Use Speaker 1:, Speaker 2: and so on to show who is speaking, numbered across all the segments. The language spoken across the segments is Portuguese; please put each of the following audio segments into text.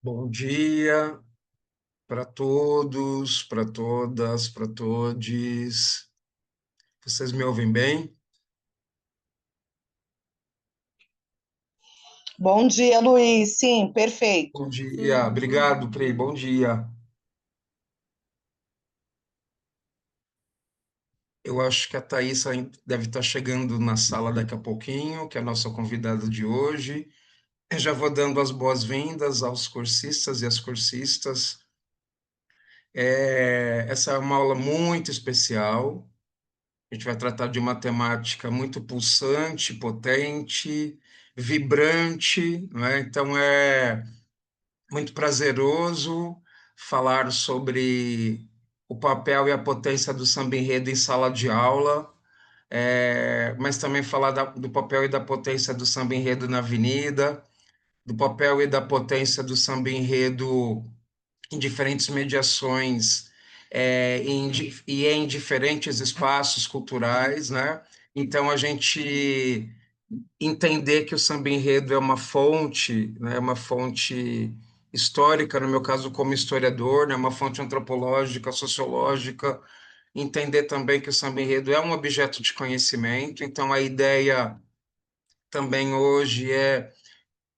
Speaker 1: Bom dia para todos, para todas, para todes. Vocês me ouvem bem?
Speaker 2: Bom dia, Luiz. Sim, perfeito.
Speaker 1: Bom dia, obrigado, Prei, bom dia. Eu acho que a Thaís deve estar chegando na sala daqui a pouquinho, que é a nossa convidada de hoje. Eu já vou dando as boas-vindas aos cursistas e às cursistas. Essa é uma aula muito especial. A gente vai tratar de uma temática muito pulsante, potente, vibrante, não é? Então é muito prazeroso falar sobre o papel e a potência do samba-enredo em sala de aula, mas também falar do papel e da potência do samba-enredo na avenida, do papel e da potência do samba-enredo em diferentes mediações e em diferentes espaços culturais, né? Então a gente entender que o samba-enredo é uma fonte, né? Uma fonte histórica, no meu caso como historiador, né? Uma fonte antropológica, sociológica, entender também que o samba-enredo é um objeto de conhecimento. Então a ideia também hoje é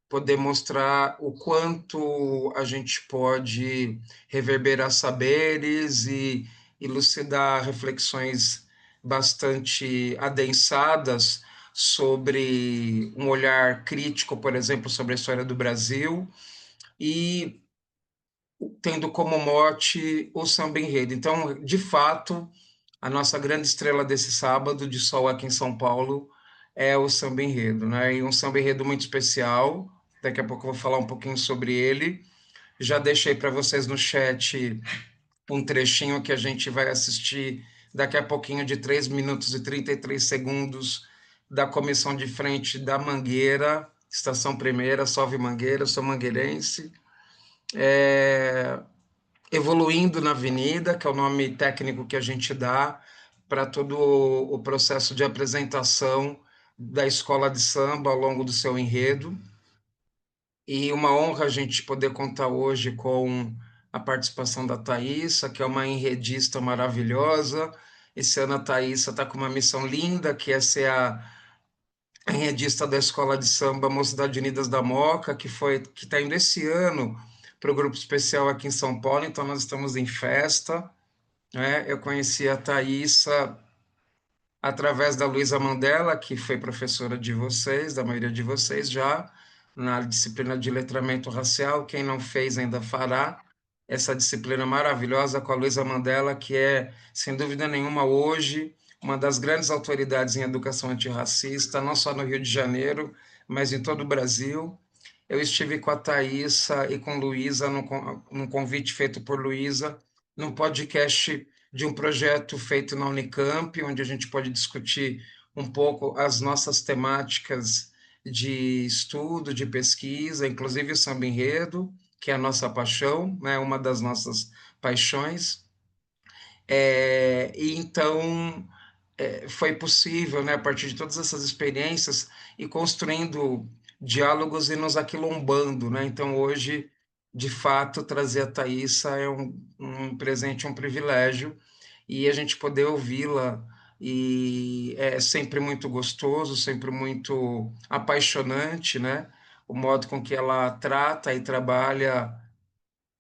Speaker 1: poder mostrar o quanto a gente pode reverberar saberes e elucidar reflexões bastante adensadas sobre um olhar crítico, por exemplo, sobre a história do Brasil e tendo como mote o samba enredo. Então, de fato, a nossa grande estrela desse sábado de sol aqui em São Paulo é o samba enredo, né? E um samba enredo muito especial. Daqui a pouco eu vou falar um pouquinho sobre ele. Já deixei para vocês no chat um trechinho que a gente vai assistir daqui a pouquinho de 3 minutos e 33 segundos da comissão de frente da Mangueira, Estação Primeira, Salve Mangueira, eu sou mangueirense. Evoluindo na Avenida, que é o nome técnico que a gente dá para todo o processo de apresentação da escola de samba ao longo do seu enredo. E uma honra a gente poder contar hoje com a participação da Thaísa, que é uma enredista maravilhosa. Esse ano a Thaísa está com uma missão linda, que é ser a enredista da Escola de Samba Mocidade Unidas da Moca, que está indo esse ano para o grupo especial aqui em São Paulo, então nós estamos em festa, né? Eu conheci a Thaísa através da Luísa Mandela, que foi professora de vocês, da maioria de vocês já, na disciplina de letramento racial. Quem não fez ainda fará essa disciplina maravilhosa com a Luísa Mandela, que é, sem dúvida nenhuma, hoje, uma das grandes autoridades em educação antirracista, não só no Rio de Janeiro, mas em todo o Brasil. Eu estive com a Thaísa e com Luísa, num convite feito por Luísa, num podcast de um projeto feito na Unicamp, onde a gente pode discutir um pouco as nossas temáticas de estudo, de pesquisa, inclusive o samba enredo, que é a nossa paixão, né, uma das nossas paixões. E então foi possível, né, a partir de todas essas experiências, e construindo diálogos e nos aquilombando, né? Então, hoje, de fato, trazer a Thaísa é um presente, um privilégio, e a gente poder ouvi-la e é sempre muito gostoso, sempre muito apaixonante, né? O modo com que ela trata e trabalha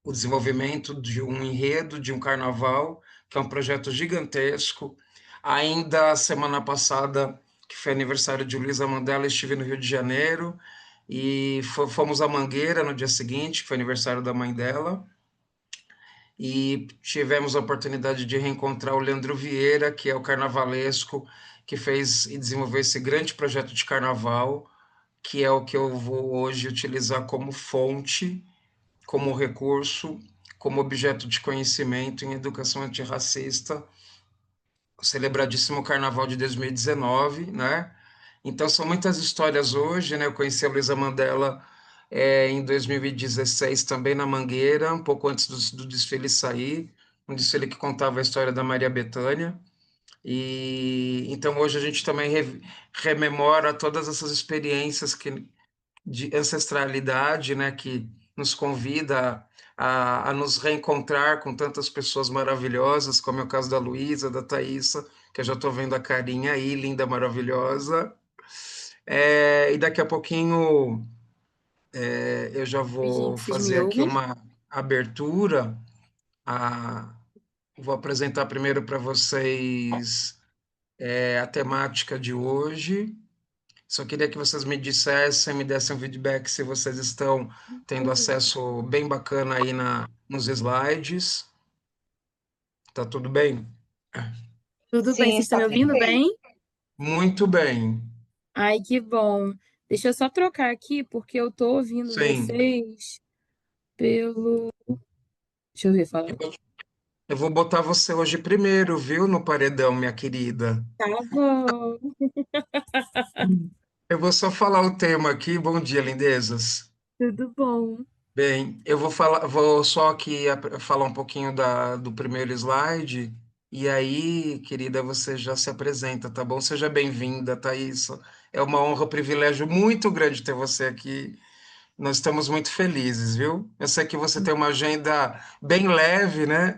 Speaker 1: o desenvolvimento de um enredo, de um carnaval, que é um projeto gigantesco. Ainda semana passada, que foi aniversário de Luísa Mandela, estive no Rio de Janeiro e fomos à Mangueira no dia seguinte, que foi aniversário da mãe dela, e tivemos a oportunidade de reencontrar o Leandro Vieira, que é o carnavalesco que fez e desenvolveu esse grande projeto de carnaval, que é o que eu vou hoje utilizar como fonte, como recurso, como objeto de conhecimento em educação antirracista, o celebradíssimo Carnaval de 2019, né? Então, são muitas histórias hoje, né? Eu conheci a Luísa Mandela em 2016, também na Mangueira, um pouco antes do desfile sair, um desfile que contava a história da Maria Bethânia. E então hoje a gente também rememora todas essas experiências de ancestralidade, né, que nos convida a nos reencontrar com tantas pessoas maravilhosas, como é o caso da Luísa, da Thaísa, que eu já estou vendo a carinha aí, linda, maravilhosa. E daqui a pouquinho eu já
Speaker 3: Oi,
Speaker 1: vou
Speaker 3: gente, vocês me
Speaker 1: fazer aqui
Speaker 3: ouvem?
Speaker 1: uma abertura. A, vou apresentar primeiro para vocês a temática de hoje. Só queria que vocês me dissessem, me dessem um feedback se vocês estão tendo
Speaker 3: Uhum.
Speaker 1: acesso bem bacana aí nos slides. Tá tudo bem?
Speaker 3: Tudo bem,
Speaker 2: Sim,
Speaker 3: vocês estão
Speaker 2: está
Speaker 3: me ouvindo
Speaker 2: perfeito.
Speaker 3: bem?
Speaker 1: Muito bem.
Speaker 3: Ai, que bom. Deixa eu só trocar aqui, porque eu tô ouvindo
Speaker 1: Sim.
Speaker 3: vocês pelo. Deixa eu ver, fala.
Speaker 1: Eu vou botar você hoje primeiro, viu, no paredão, minha querida.
Speaker 3: Tá bom.
Speaker 1: Eu vou só falar o tema aqui. Bom dia, lindezas.
Speaker 3: Tudo bom.
Speaker 1: Bem, eu vou falar, vou só aqui falar um pouquinho do primeiro slide, e aí, querida, você já se apresenta, tá bom? Seja bem-vinda, Thaís. É uma honra, um privilégio muito grande ter você aqui. Nós estamos muito felizes, viu? Eu sei que você tem uma agenda bem leve, né?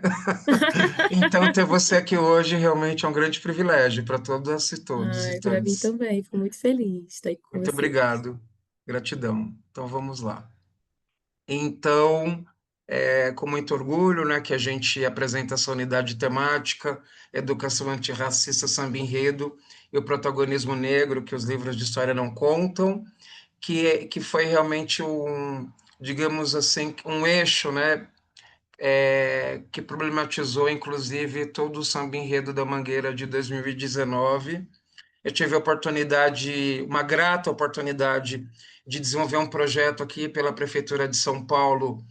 Speaker 1: Então, ter você aqui hoje realmente é um grande privilégio para todas e todos e
Speaker 3: Ai, para mim
Speaker 1: todas.
Speaker 3: também. Fico muito feliz de estar aqui com
Speaker 1: Muito
Speaker 3: vocês.
Speaker 1: obrigado. Gratidão. Então, vamos lá. Então, é com muito orgulho, né, que a gente apresenta essa unidade temática, Educação Antirracista, Samba Enredo e o Protagonismo Negro, que os livros de história não contam, que foi realmente digamos assim, um eixo, né, que problematizou, inclusive, todo o Samba Enredo da Mangueira de 2019. Eu tive a oportunidade, uma grata oportunidade, de desenvolver um projeto aqui pela Prefeitura de São Paulo,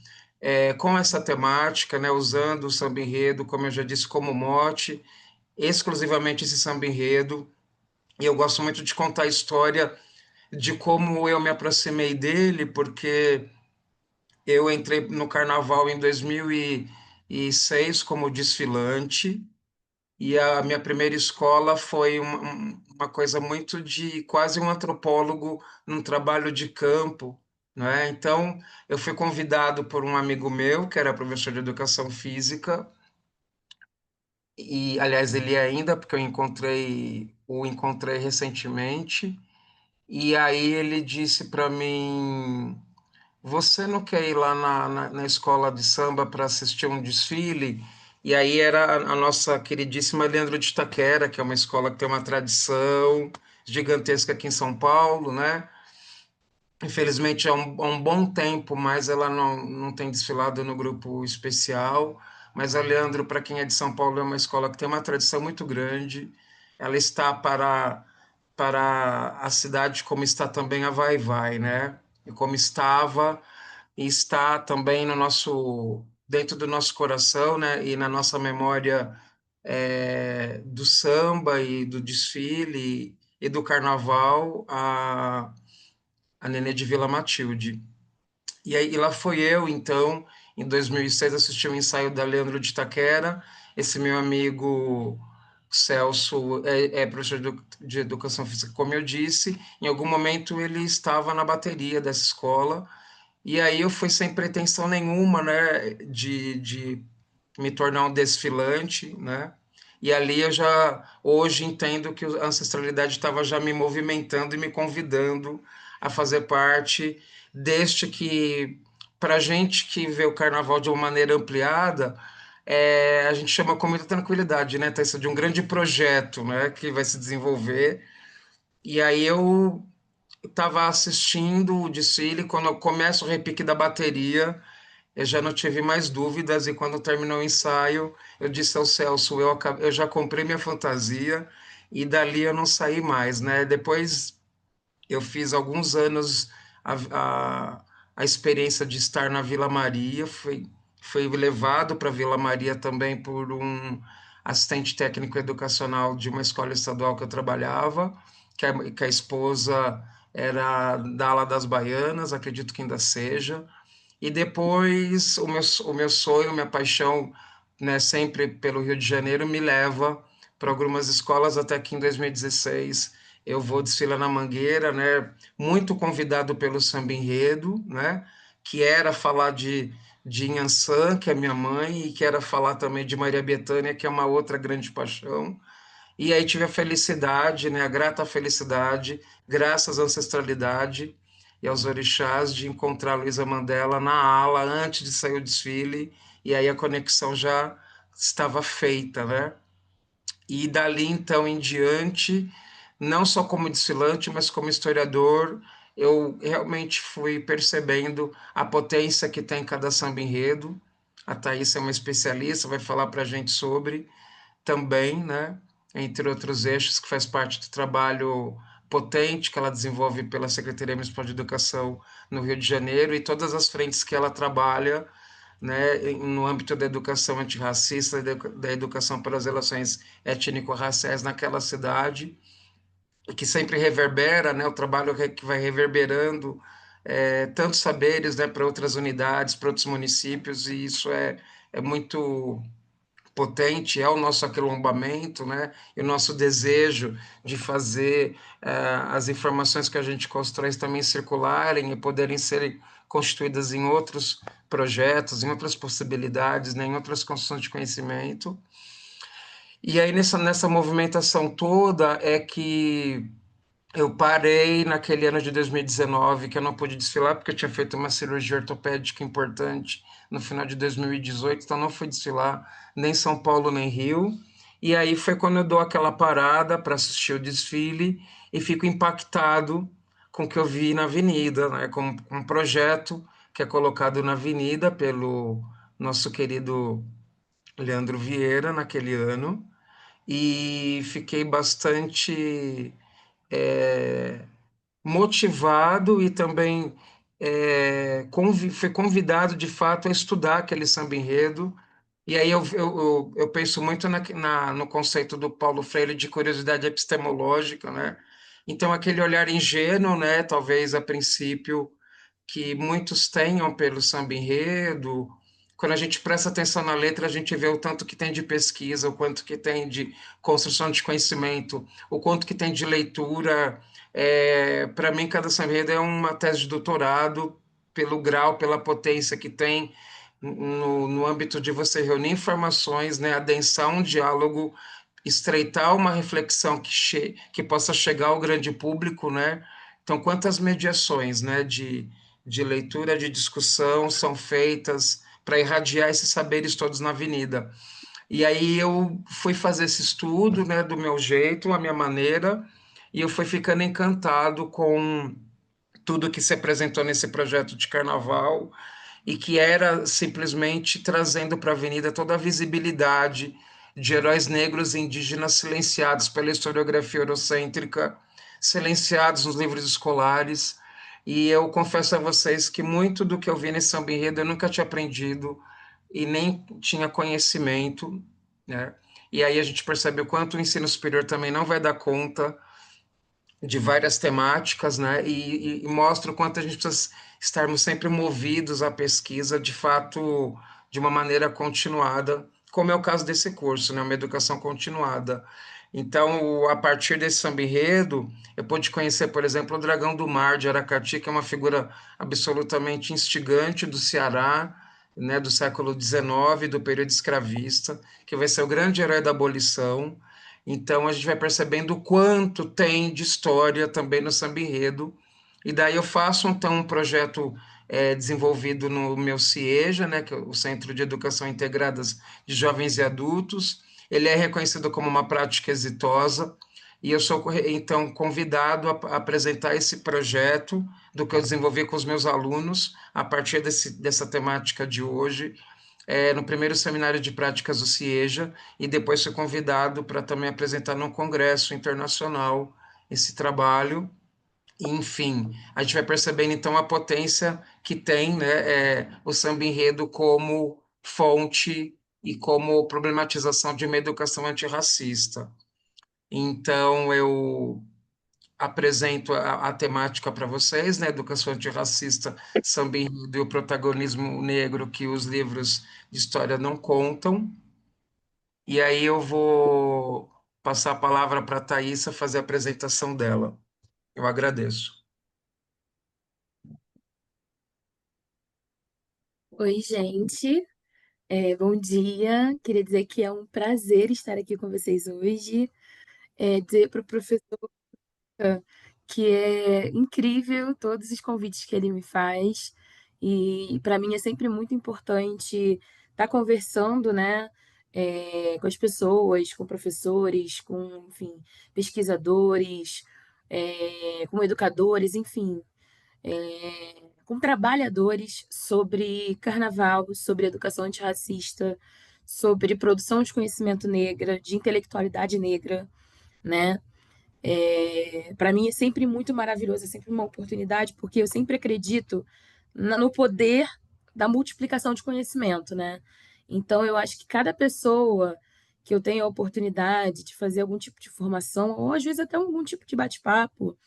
Speaker 1: com essa temática, né, usando o samba enredo, como eu já disse, como mote, exclusivamente esse samba enredo. E eu gosto muito de contar a história de como eu me aproximei dele, porque eu entrei no Carnaval em 2006 como desfilante, e a minha primeira escola foi uma coisa muito de quase um antropólogo num trabalho de campo, né? Então, eu fui convidado por um amigo meu, que era professor de educação física, e aliás, ele é ainda, porque o encontrei recentemente, e aí ele disse para mim: você não quer ir lá na escola de samba para assistir um desfile? E aí era a nossa queridíssima Leandro de Itaquera, que é uma escola que tem uma tradição gigantesca aqui em São Paulo, né? Infelizmente, há um bom tempo, mas ela não tem desfilado no grupo especial. Mas a Leandro, para quem é de São Paulo, é uma escola que tem uma tradição muito grande. Ela está para a cidade como está também a Vai Vai, né? E como estava e está também no nosso dentro do nosso coração, né? E na nossa memória do samba e do desfile e do carnaval, a Nenê de Vila Matilde. E aí e lá foi eu, então, em 2006, assisti um ensaio da Leandro de Itaquera. Esse meu amigo Celso é professor de educação física, como eu disse. Em algum momento ele estava na bateria dessa escola. E aí eu fui sem pretensão nenhuma, né, de me tornar um desfilante, né? E ali eu já hoje entendo que a ancestralidade estava já me movimentando e me convidando a fazer parte deste que, para a gente que vê o carnaval de uma maneira ampliada, a gente chama com muita tranquilidade, né, Thaisa, de um grande projeto, né, que vai se desenvolver. E aí eu estava assistindo o desfile, quando eu começo o repique da bateria, eu já não tive mais dúvidas, e quando terminou o ensaio, eu disse ao Celso, eu já comprei minha fantasia, e dali eu não saí mais, né? Depois eu fiz alguns anos a, a, a experiência de estar na Vila Maria, fui levado para Vila Maria também por um assistente técnico educacional de uma escola estadual que eu trabalhava, que a esposa era da ala das baianas, acredito que ainda seja, e depois o meu sonho, minha paixão, né, sempre pelo Rio de Janeiro, me leva para algumas escolas, até que em 2016 eu vou desfilar na Mangueira, né, muito convidado pelo Samba Enredo, né, que era falar de Inhançã, que é minha mãe, e que era falar também de Maria Bethânia, que é uma outra grande paixão. E aí tive a felicidade, né, a grata felicidade, graças à ancestralidade e aos orixás, de encontrar a Luísa Mandela na ala antes de sair o desfile, e aí a conexão já estava feita, né? E dali então em diante, não só como desfilante, mas como historiador, eu realmente fui percebendo a potência que tem cada samba enredo. A Thaís é uma especialista, vai falar para a gente sobre também, né? Entre outros eixos, que faz parte do trabalho potente que ela desenvolve pela Secretaria Municipal de Educação no Rio de Janeiro e todas as frentes que ela trabalha, né, no âmbito da educação antirracista, da educação para as relações étnico-raciais naquela cidade, e que sempre reverbera, né, o trabalho que vai reverberando tantos saberes, né, para outras unidades, para outros municípios, e isso é muito potente, é o nosso aquilombamento, né? E o nosso desejo de fazer as informações que a gente constrói também circularem e poderem ser constituídas em outros projetos, em outras possibilidades, né? Em outras construções de conhecimento. E aí, nessa movimentação toda, é que eu parei naquele ano de 2019, que eu não pude desfilar, porque eu tinha feito uma cirurgia ortopédica importante no final de 2018, então não fui desfilar nem São Paulo nem Rio. E aí foi quando eu dou aquela parada para assistir o desfile e fico impactado com o que eu vi na avenida, né? Com um projeto que é colocado na avenida pelo nosso querido Leandro Vieira naquele ano, e fiquei bastante é, motivado e também fui convidado de fato a estudar aquele samba enredo. E aí eu penso muito no conceito do Paulo Freire de curiosidade epistemológica, né? Então, aquele olhar ingênuo, né, talvez a princípio, que muitos tenham pelo samba enredo. Quando a gente presta atenção na letra, a gente vê o tanto que tem de pesquisa, o quanto que tem de construção de conhecimento, o quanto que tem de leitura. Para mim, cada samba enredo é uma tese de doutorado pelo grau, pela potência que tem no âmbito de você reunir informações, né, adensar um diálogo, estreitar uma reflexão que possa chegar ao grande público, né? Então, quantas mediações, né, de leitura, de discussão são feitas para irradiar esses saberes todos na avenida. E aí eu fui fazer esse estudo, né, do meu jeito, a minha maneira, e eu fui ficando encantado com tudo que se apresentou nesse projeto de carnaval e que era simplesmente trazendo para a avenida toda a visibilidade de heróis negros e indígenas silenciados pela historiografia eurocêntrica, silenciados nos livros escolares. E eu confesso a vocês que muito do que eu vi nesse samba enredo eu nunca tinha aprendido e nem tinha conhecimento, né? E aí a gente percebe o quanto o ensino superior também não vai dar conta de várias temáticas, né? E mostra o quanto a gente precisa estarmos sempre movidos à pesquisa, de fato, de uma maneira continuada, como é o caso desse curso, né? Uma educação continuada. Então, a partir desse samba enredo, eu pude conhecer, por exemplo, o Dragão do Mar de Aracati, que é uma figura absolutamente instigante do Ceará, né? Do século XIX, do período escravista, que vai ser o grande herói da abolição. Então a gente vai percebendo o quanto tem de história também no samba enredo. E daí eu faço então um projeto desenvolvido no meu CIEJA, né, que é o Centro de Educação Integradas de Jovens e Adultos. Ele é reconhecido como uma prática exitosa e eu sou então convidado a apresentar esse projeto do que eu desenvolvi com os meus alunos a partir dessa temática de hoje, no primeiro seminário de práticas do CIEJA, e depois fui convidado para também apresentar num congresso internacional esse trabalho. E, enfim, a gente vai percebendo então a potência que tem, né, o samba enredo como fonte e como problematização de uma educação antirracista. Então, eu apresento a temática para vocês, né? Educação antirracista, samba enredo e o protagonismo negro que os livros de história não contam. E aí eu vou passar a palavra para a Thaisa fazer a apresentação dela. Eu agradeço.
Speaker 3: Oi, gente. Bom dia. Queria dizer que é um prazer estar aqui com vocês hoje. Dizer para o professor que é incrível todos os convites que ele me faz. E para mim é sempre muito importante estar conversando, né, com as pessoas, com professores, com, enfim, pesquisadores, com educadores, enfim, com trabalhadores sobre carnaval, sobre educação antirracista, sobre produção de conhecimento negra, de intelectualidade negra, né? Para mim é sempre muito maravilhoso, é sempre uma oportunidade, porque eu sempre acredito no poder da multiplicação de conhecimento, né? Então eu acho que cada pessoa que eu tenho a oportunidade de fazer algum tipo de formação, ou às vezes até algum tipo de bate-papo,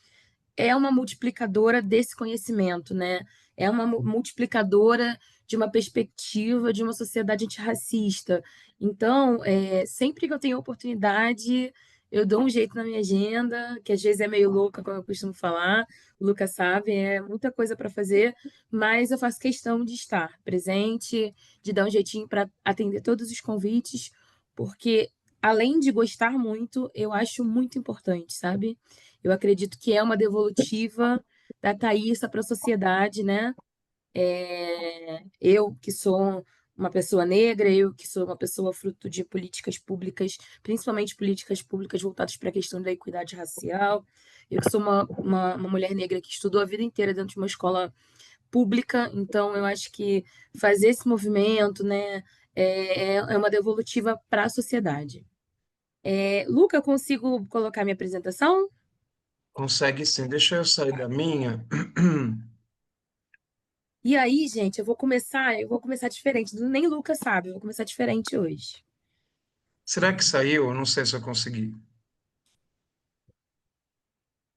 Speaker 3: é uma multiplicadora desse conhecimento, né? É uma multiplicadora de uma perspectiva de uma sociedade antirracista. Então, sempre que eu tenho oportunidade, eu dou um jeito na minha agenda, que às vezes é meio louca, como eu costumo falar. O Lucas sabe, é muita coisa para fazer, mas eu faço questão de estar presente, de dar um jeitinho para atender todos os convites, porque além de gostar muito, eu acho muito importante, sabe? Eu acredito que é uma devolutiva da Thaísa para a sociedade, né? Eu que sou uma pessoa negra, eu que sou uma pessoa fruto de políticas públicas, principalmente políticas públicas voltadas para a questão da equidade racial, eu que sou uma mulher negra que estudou a vida inteira dentro de uma escola pública, então eu acho que fazer esse movimento, né, é uma devolutiva para a sociedade. Luca, eu consigo colocar minha apresentação?
Speaker 1: Consegue sim. Deixa eu sair da minha.
Speaker 3: E aí, gente, eu vou começar diferente. Nem Lucas sabe, eu vou começar diferente hoje.
Speaker 1: Será que saiu? Eu não sei se eu consegui.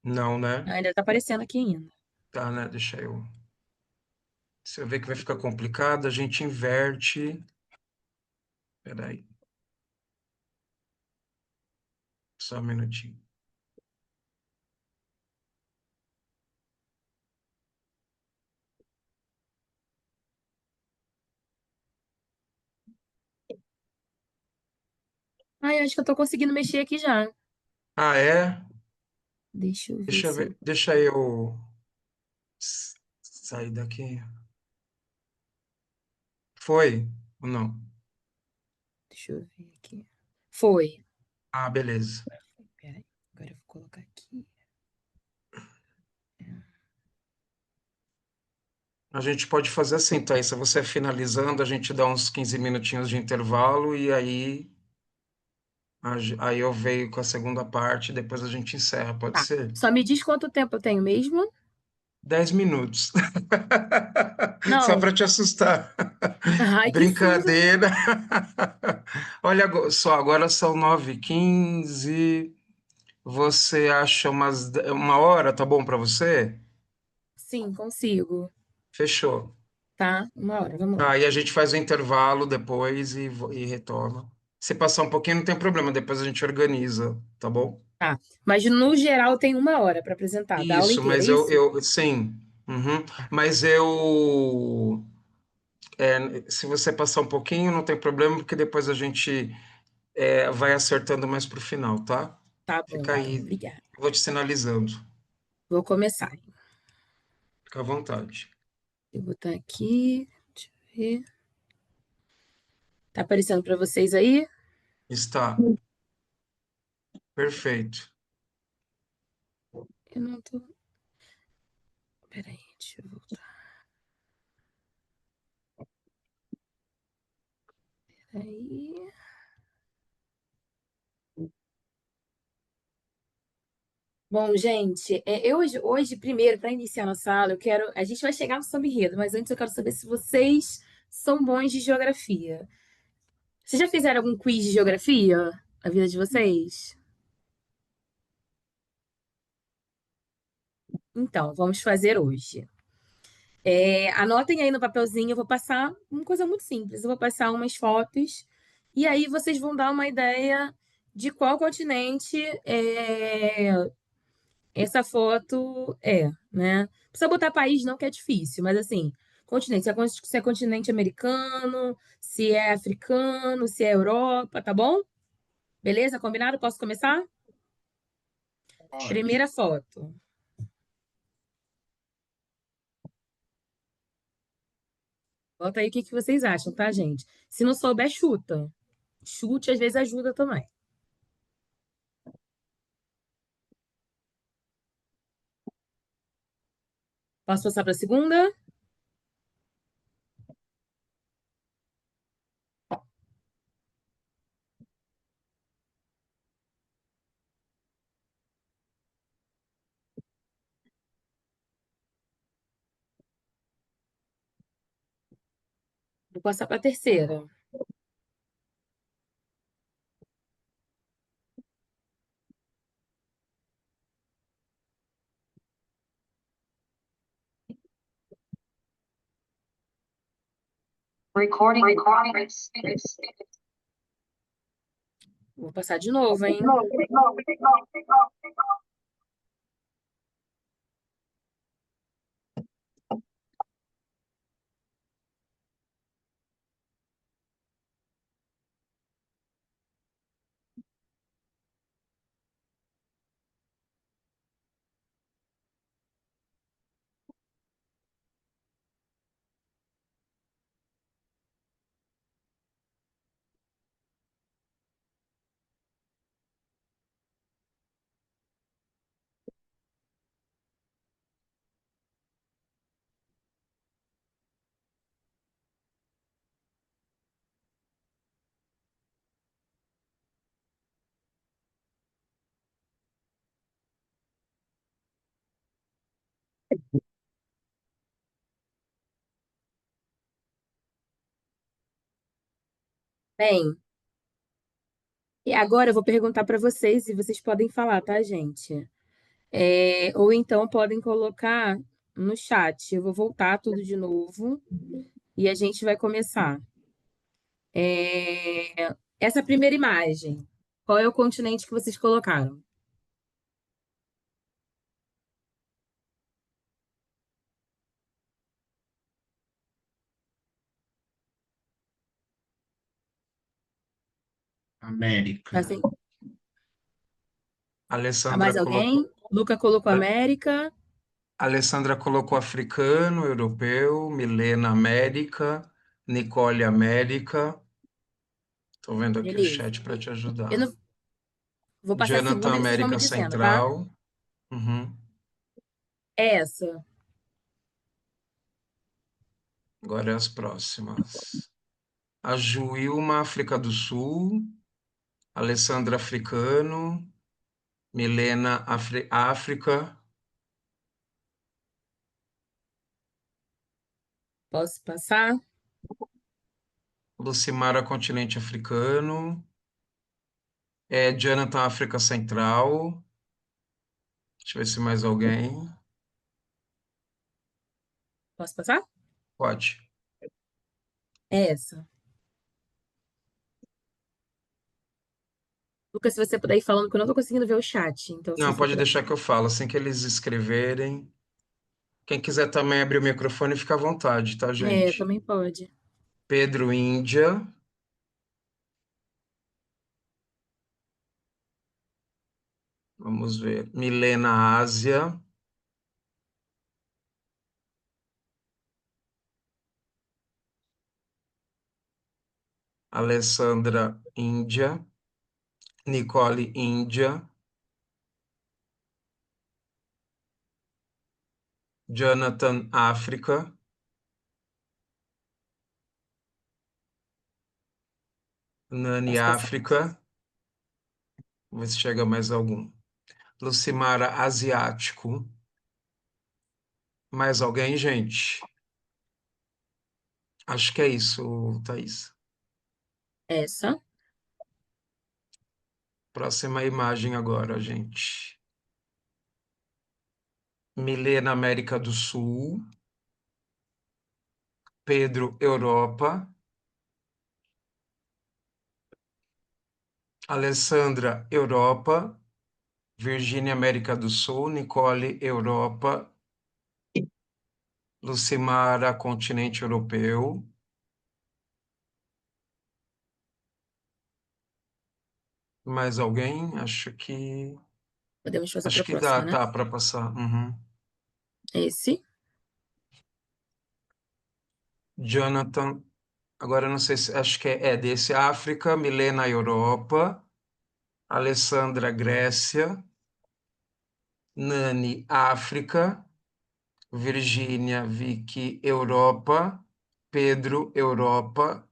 Speaker 1: Não, né?
Speaker 3: Ainda tá aparecendo aqui ainda.
Speaker 1: Tá, né? Deixa eu. Se eu ver que vai ficar complicado, a gente inverte. Peraí, só um minutinho.
Speaker 3: Ai, acho que eu tô conseguindo mexer aqui já.
Speaker 1: Ah, é?
Speaker 3: Deixa eu ver
Speaker 1: Deixa eu
Speaker 3: se
Speaker 1: ver.
Speaker 3: eu.
Speaker 1: Deixa eu sair daqui. Foi ou não?
Speaker 3: Deixa eu ver aqui. Foi.
Speaker 1: Ah, beleza.
Speaker 3: Peraí, agora eu vou colocar aqui.
Speaker 1: A gente pode fazer assim, Thaís. Se você finalizando, a gente dá uns 15 minutinhos de intervalo e aí eu venho com a segunda parte e depois a gente encerra, pode
Speaker 3: Tá.
Speaker 1: ser?
Speaker 3: Só me diz quanto tempo eu tenho mesmo?
Speaker 1: 10 minutos. Só
Speaker 3: Não.
Speaker 1: para te assustar.
Speaker 3: Ai, que susto.
Speaker 1: Brincadeira. Olha só, agora são 9h15. Você acha uma hora, tá bom para você?
Speaker 3: Sim, consigo.
Speaker 1: Fechou.
Speaker 3: Tá? Uma hora, vamos lá.
Speaker 1: Aí a gente faz o intervalo depois e retoma. Se passar um pouquinho, não tem problema, depois a gente organiza, tá bom?
Speaker 3: Tá. Mas no geral tem uma hora para apresentar, da aula
Speaker 1: Isso,
Speaker 3: inteira, é
Speaker 1: mas
Speaker 3: isso?
Speaker 1: sim. Uhum.
Speaker 3: Tá.
Speaker 1: Mas se você passar um pouquinho, não tem problema, porque depois a gente vai acertando mais pro final, tá?
Speaker 3: Tá bom,
Speaker 1: Fica
Speaker 3: então.
Speaker 1: aí,
Speaker 3: Obrigada.
Speaker 1: vou te sinalizando.
Speaker 3: Vou começar.
Speaker 1: Fica à vontade.
Speaker 3: Vou botar aqui. Deixa eu ver. Tá aparecendo para vocês aí?
Speaker 1: Está perfeito.
Speaker 3: Eu não tô. Peraí, deixa eu voltar. Aí. Bom, gente, hoje, primeiro, para iniciar nossa aula, eu quero. A gente vai chegar no samba enredo, mas antes eu quero saber se vocês são bons de geografia. Vocês já fizeram algum quiz de geografia na vida de vocês? Então, vamos fazer hoje. Anotem aí no papelzinho, eu vou passar uma coisa muito simples. Eu vou passar umas fotos e aí vocês vão dar uma ideia de qual continente essa foto né? Não precisa botar país, não, que é difícil, mas assim, continente. Se é continente americano, se é africano, se é Europa, tá bom? Beleza? Combinado? Posso começar?
Speaker 1: Pode.
Speaker 3: Primeira foto. Bota aí o que que vocês acham, tá, gente? Se não souber, chuta. Chute às vezes ajuda também. Posso passar para a segunda? Vou passar para a terceira. Vou passar de novo, hein? Bem, e agora eu vou perguntar para vocês e vocês podem falar, tá, gente? Ou então podem colocar no chat. Eu vou voltar tudo de novo e a gente vai começar. Essa primeira imagem, qual é o continente que vocês colocaram?
Speaker 4: América.
Speaker 3: Tá sem... Há
Speaker 1: Alessandra
Speaker 3: mais alguém?
Speaker 1: colocou,
Speaker 3: Luca colocou América.
Speaker 1: Alessandra colocou africano, europeu, Milena América, Nicole América. Estou vendo aqui o
Speaker 3: Beleza.
Speaker 1: chat para te
Speaker 3: Eu
Speaker 1: ajudar.
Speaker 3: não vou passar a
Speaker 1: Jonathan
Speaker 3: segunda e vocês vão me
Speaker 1: América
Speaker 3: dizendo, tá?
Speaker 1: Central. Uhum.
Speaker 3: É essa.
Speaker 1: Agora é as próximas. A Juilma, África do Sul. Alessandra Africano. Milena África.
Speaker 3: Posso passar?
Speaker 1: Lucimara, continente africano. Jonathan, África Central. Deixa eu ver se mais alguém.
Speaker 3: Posso passar?
Speaker 1: Pode.
Speaker 3: É essa. Lucas, se você puder ir falando, que eu não tô conseguindo ver o chat. Então, se
Speaker 1: Não,
Speaker 3: você
Speaker 1: pode
Speaker 3: puder.
Speaker 1: deixar que eu falo. Assim que eles escreverem. Quem quiser também abrir o microfone, fica à vontade, tá, gente?
Speaker 3: Também pode.
Speaker 1: Pedro, Índia. Vamos ver. Milena, Ásia. Alessandra, Índia. Nicole, Índia. Jonathan, África. Nani,
Speaker 3: Posso passar?
Speaker 1: África. Vamos ver se chega mais algum. Lucimara, asiático. Mais alguém, gente? Acho que é isso, Thaís.
Speaker 3: Essa.
Speaker 1: Próxima imagem agora, gente. Milena, América do Sul. Pedro, Europa. Alessandra, Europa. Virgínia, América do Sul. Nicole, Europa. Lucimara, continente europeu. Mais alguém?
Speaker 3: Podemos fazer
Speaker 1: Acho
Speaker 3: para a
Speaker 1: que dá,
Speaker 3: próxima, né?
Speaker 1: tá, para passar. Uhum.
Speaker 3: Esse.
Speaker 1: Jonathan, agora eu não sei se, acho que é desse, África, Milena, Europa, Alessandra, Grécia, Nani, África, Virgínia, Vicky, Europa, Pedro, Europa.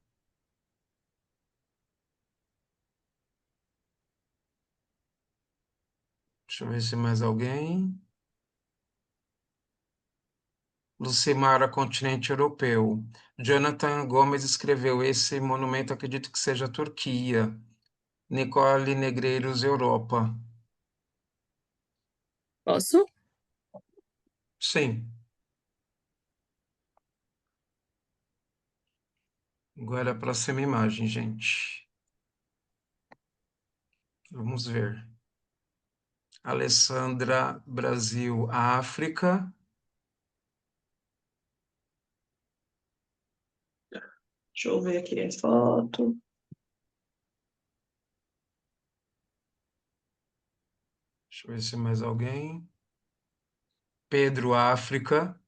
Speaker 1: Deixa eu ver se mais alguém. Lucimara, continente europeu. Jonathan Gomes escreveu esse monumento, acredito que seja a Turquia. Nicole Negreiros, Europa.
Speaker 3: Posso?
Speaker 1: Sim. Agora a próxima imagem, gente. Vamos ver. Alessandra, Brasil, África.
Speaker 2: Deixa eu ver aqui a foto.
Speaker 1: Deixa eu ver se mais alguém. Pedro, África.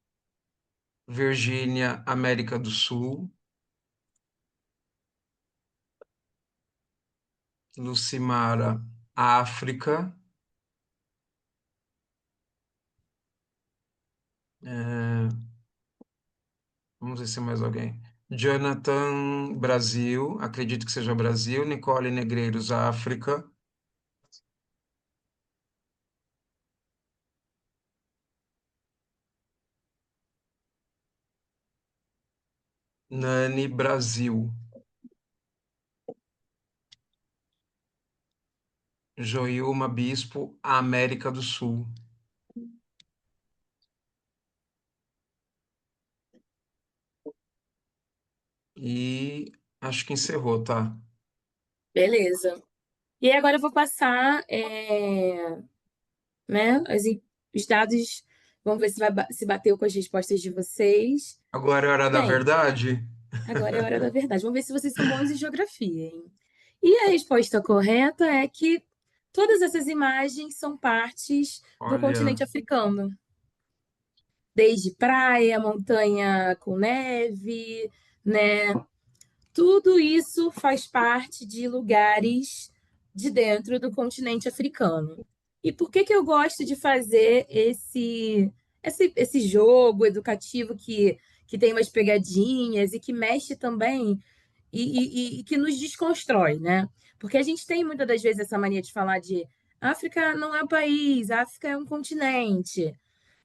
Speaker 1: Virgínia, América do Sul. Lucimara, África. Vamos ver se mais alguém. Jonathan, Brasil. Acredito que seja Brasil. Nicole Negreiros, África. Nani, Brasil. Joilma Bispo, América do Sul. E acho que encerrou, tá?
Speaker 3: Beleza. E aí agora eu vou passar, né, os dados. Vamos ver se se bateu com as respostas de vocês.
Speaker 1: Agora é hora da
Speaker 3: Bem,
Speaker 1: verdade?
Speaker 3: agora é a hora da verdade. Vamos ver se vocês são bons em geografia, hein? E a resposta correta é que todas essas imagens são partes do
Speaker 1: Olha,
Speaker 3: continente africano. Desde praia, montanha com neve, né? Tudo isso faz parte de lugares de dentro do continente africano. E por que que eu gosto de fazer esse jogo educativo que tem umas pegadinhas e que mexe também e que nos desconstrói, né? Porque a gente tem muitas das vezes essa mania de falar de África não é um país, África é um continente.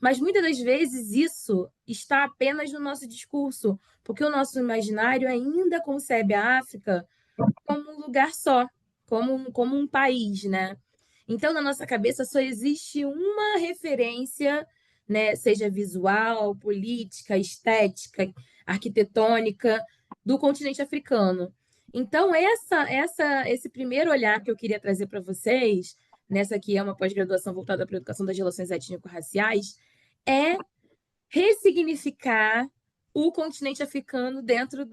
Speaker 3: Mas muitas das vezes isso está apenas no nosso discurso, porque o nosso imaginário ainda concebe a África como um lugar só, como um país, né? Então, na nossa cabeça só existe uma referência, né? Seja visual, política, estética, arquitetônica, do continente africano. Então, esse primeiro olhar que eu queria trazer para vocês, nessa aqui é uma pós-graduação voltada para a educação das relações étnico-raciais, é ressignificar o continente africano dentro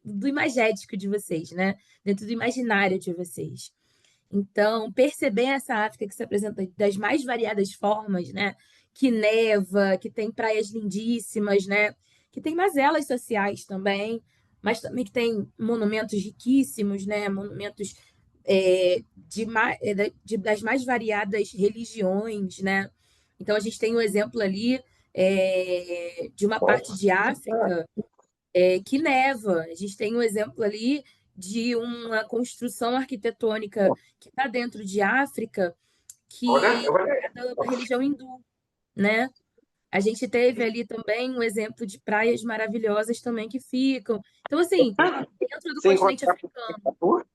Speaker 3: do imagético de vocês, né? Dentro do imaginário de vocês. Então, perceber essa África que se apresenta das mais variadas formas, né? Que neva, que tem praias lindíssimas, né? Que tem mazelas sociais também, mas também que tem monumentos riquíssimos, né? Monumentos das mais variadas religiões, né? Então, a gente tem um exemplo ali de uma parte de África que neva. A gente tem um exemplo ali de uma construção arquitetônica que está dentro de África, que é da religião hindu, né? A gente teve ali também um exemplo de praias maravilhosas também que ficam. Então, assim, dentro do
Speaker 2: Você
Speaker 3: continente
Speaker 2: encontra
Speaker 3: africano.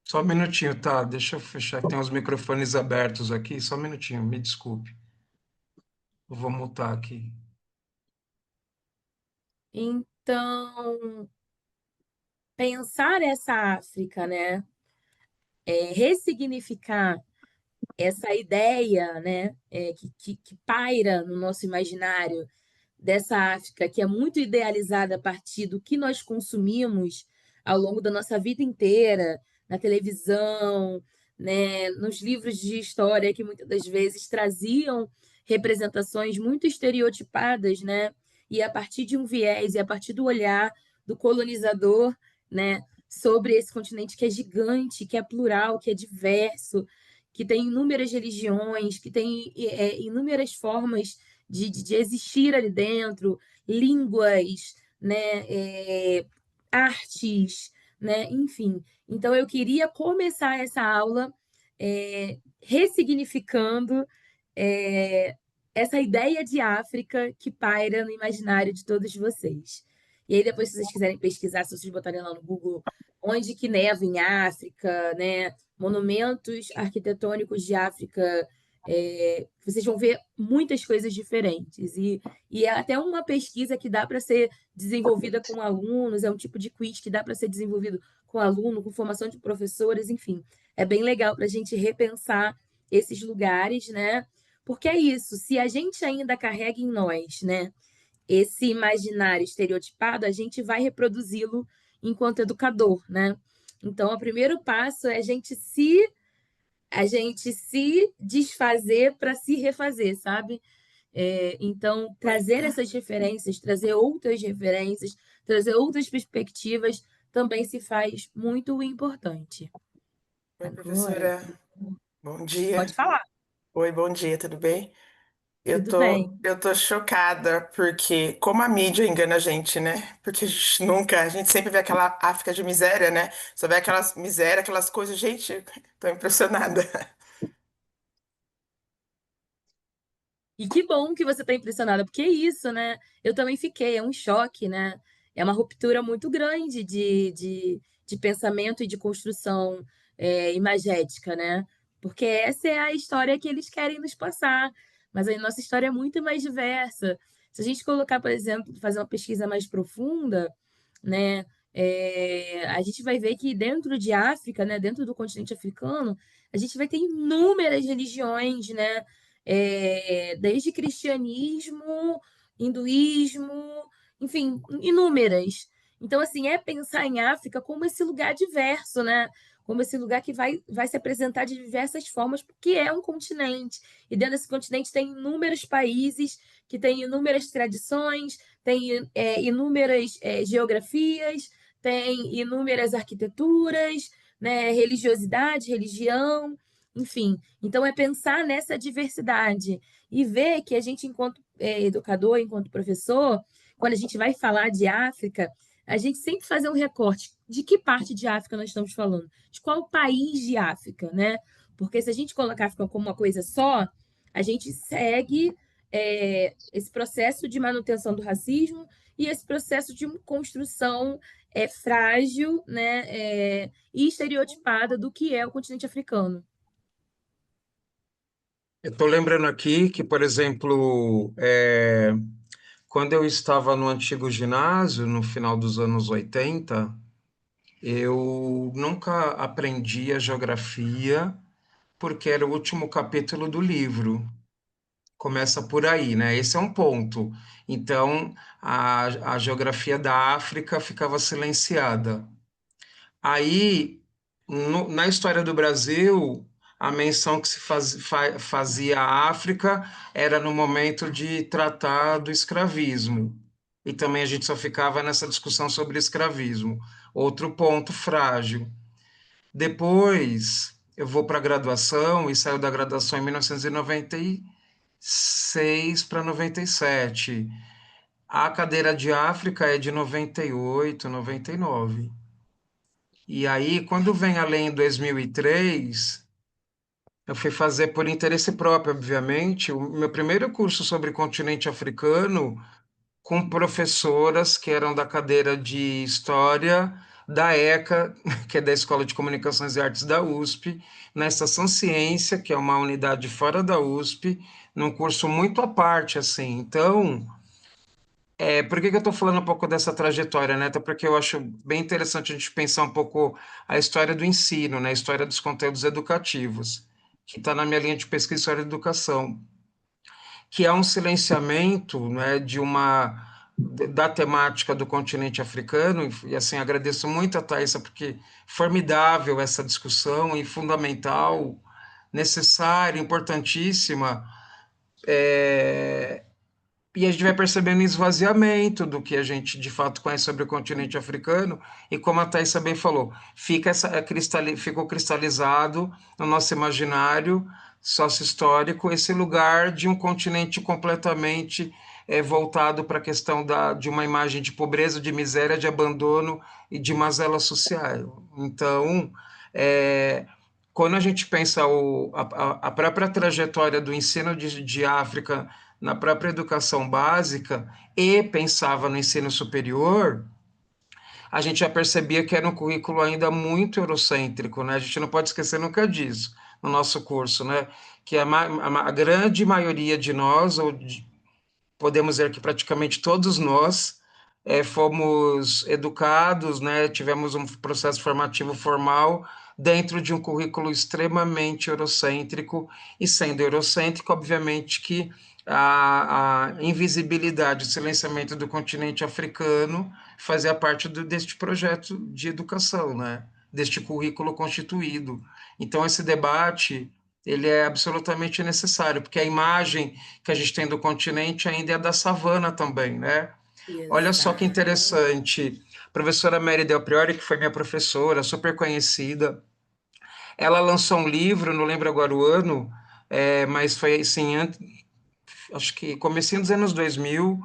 Speaker 1: só um minutinho, tá? Deixa eu fechar, que tem os microfones abertos aqui. Só um minutinho, me desculpe. Eu vou mutar aqui.
Speaker 3: Então, pensar essa África, né? Ressignificar essa ideia, né, que paira no nosso imaginário dessa África, que é muito idealizada a partir do que nós consumimos ao longo da nossa vida inteira, na televisão, né, nos livros de história que muitas das vezes traziam representações muito estereotipadas, né? E a partir de um viés e a partir do olhar do colonizador, né, sobre esse continente que é gigante, que é plural, que é diverso, que tem inúmeras religiões, que tem inúmeras formas de existir ali dentro, línguas, né, artes, né, enfim. Então, eu queria começar essa aula ressignificando é, essa ideia de África que paira no imaginário de todos vocês. E aí, depois, se vocês quiserem pesquisar, se vocês botarem lá no Google onde que neva em África, né? Monumentos arquitetônicos de África, vocês vão ver muitas coisas diferentes. E é até uma pesquisa que dá para ser desenvolvida com alunos, é um tipo de quiz que dá para ser desenvolvido com aluno, com formação de professores, enfim. É bem legal para a gente repensar esses lugares, né? Porque é isso, se a gente ainda carrega em nós, né, esse imaginário estereotipado, a gente vai reproduzi-lo enquanto educador, né? Então, o primeiro passo é a gente se desfazer para se refazer, sabe? Então, trazer essas referências, trazer outras perspectivas também se faz muito importante.
Speaker 2: Oi,
Speaker 3: Agora,
Speaker 2: professora. Bom
Speaker 3: pode
Speaker 2: dia.
Speaker 3: falar,
Speaker 2: Oi, bom dia, tudo bem? Eu
Speaker 3: tudo
Speaker 2: tô,
Speaker 3: bem.
Speaker 2: eu tô chocada porque como a mídia engana a gente, né? Porque a gente sempre vê aquela África de miséria, né? Só vê aquelas miséria, aquelas coisas. Gente, tô impressionada.
Speaker 3: E que bom que você está impressionada, porque é isso, né? Eu também fiquei, é um choque, né? É uma ruptura muito grande de pensamento e de construção imagética, né? Porque essa é a história que eles querem nos passar, mas a nossa história é muito mais diversa. Se a gente colocar, por exemplo, fazer uma pesquisa mais profunda, né? A gente vai ver que dentro de África, né, dentro do continente africano, a gente vai ter inúmeras religiões, né? Desde cristianismo, hinduísmo, enfim, inúmeras. Então, assim, é pensar em África como esse lugar diverso, né? Como esse lugar que vai se apresentar de diversas formas, porque é um continente. E dentro desse continente tem inúmeros países que têm inúmeras tradições, tem inúmeras geografias, tem inúmeras arquiteturas, né? Religiosidade, religião, enfim. Então, é pensar nessa diversidade e ver que a gente, enquanto educador, enquanto professor, quando a gente vai falar de África, a gente sempre fazer um recorte de que parte de África nós estamos falando, de qual país de África, né? Porque se a gente colocar a África como uma coisa só, a gente segue esse processo de manutenção do racismo e esse processo de construção frágil, né, e estereotipada do que é o continente africano.
Speaker 1: Eu estou lembrando aqui que, por exemplo, quando eu estava no antigo ginásio, no final dos anos 80, eu nunca aprendi a geografia, porque era o último capítulo do livro. Começa por aí, né? Esse é um ponto. Então, a geografia da África ficava silenciada. Aí, na história do Brasil, a menção que se fazia à África era no momento de tratar do escravismo. E também a gente só ficava nessa discussão sobre escravismo. Outro ponto frágil. Depois, eu vou para a graduação e saio da graduação em 1996 para 97. A cadeira de África é de 98, 99. E aí, quando vem a lei em 2003, eu fui fazer por interesse próprio, obviamente, o meu primeiro curso sobre continente africano com professoras que eram da cadeira de História da ECA, que é da Escola de Comunicações e Artes da USP, na Estação Ciência, que é uma unidade fora da USP, num curso muito à parte, assim. Então, por que que eu estou falando um pouco dessa trajetória, né? Até porque eu acho bem interessante a gente pensar um pouco a história do ensino, né? A história dos conteúdos educativos, que está na minha linha de pesquisa História da Educação. que é um silenciamento, né, da temática do continente africano, e assim, agradeço muito a Thaisa, porque formidável essa discussão e fundamental, necessária, importantíssima, e a gente vai percebendo esvaziamento do que a gente de fato conhece sobre o continente africano, e como a Thaís bem falou, ficou cristalizado no nosso imaginário sócio-histórico esse lugar de um continente completamente voltado para a questão de uma imagem de pobreza, de miséria, de abandono e de mazela social. Então, é, quando a gente pensa a própria trajetória do ensino de África na própria educação básica e pensava no ensino superior, a gente já percebia que era um currículo ainda muito eurocêntrico, né? A gente não pode esquecer nunca disso no nosso curso, né? Que a grande maioria de nós, podemos dizer que praticamente todos nós fomos educados, né, tivemos um processo formativo formal dentro de um currículo extremamente eurocêntrico, e sendo eurocêntrico, obviamente que a invisibilidade, o silenciamento do continente africano fazia parte deste projeto de educação, né, deste currículo constituído. Então, esse debate ele é absolutamente necessário, porque a imagem que a gente tem do continente ainda é da savana também, né? Olha só que
Speaker 3: Exatamente.
Speaker 1: interessante. A professora Mary Del Priore, que foi minha professora, super conhecida, ela lançou um livro, não lembro agora o ano, mas foi assim, acho que comecinho dos anos 2000,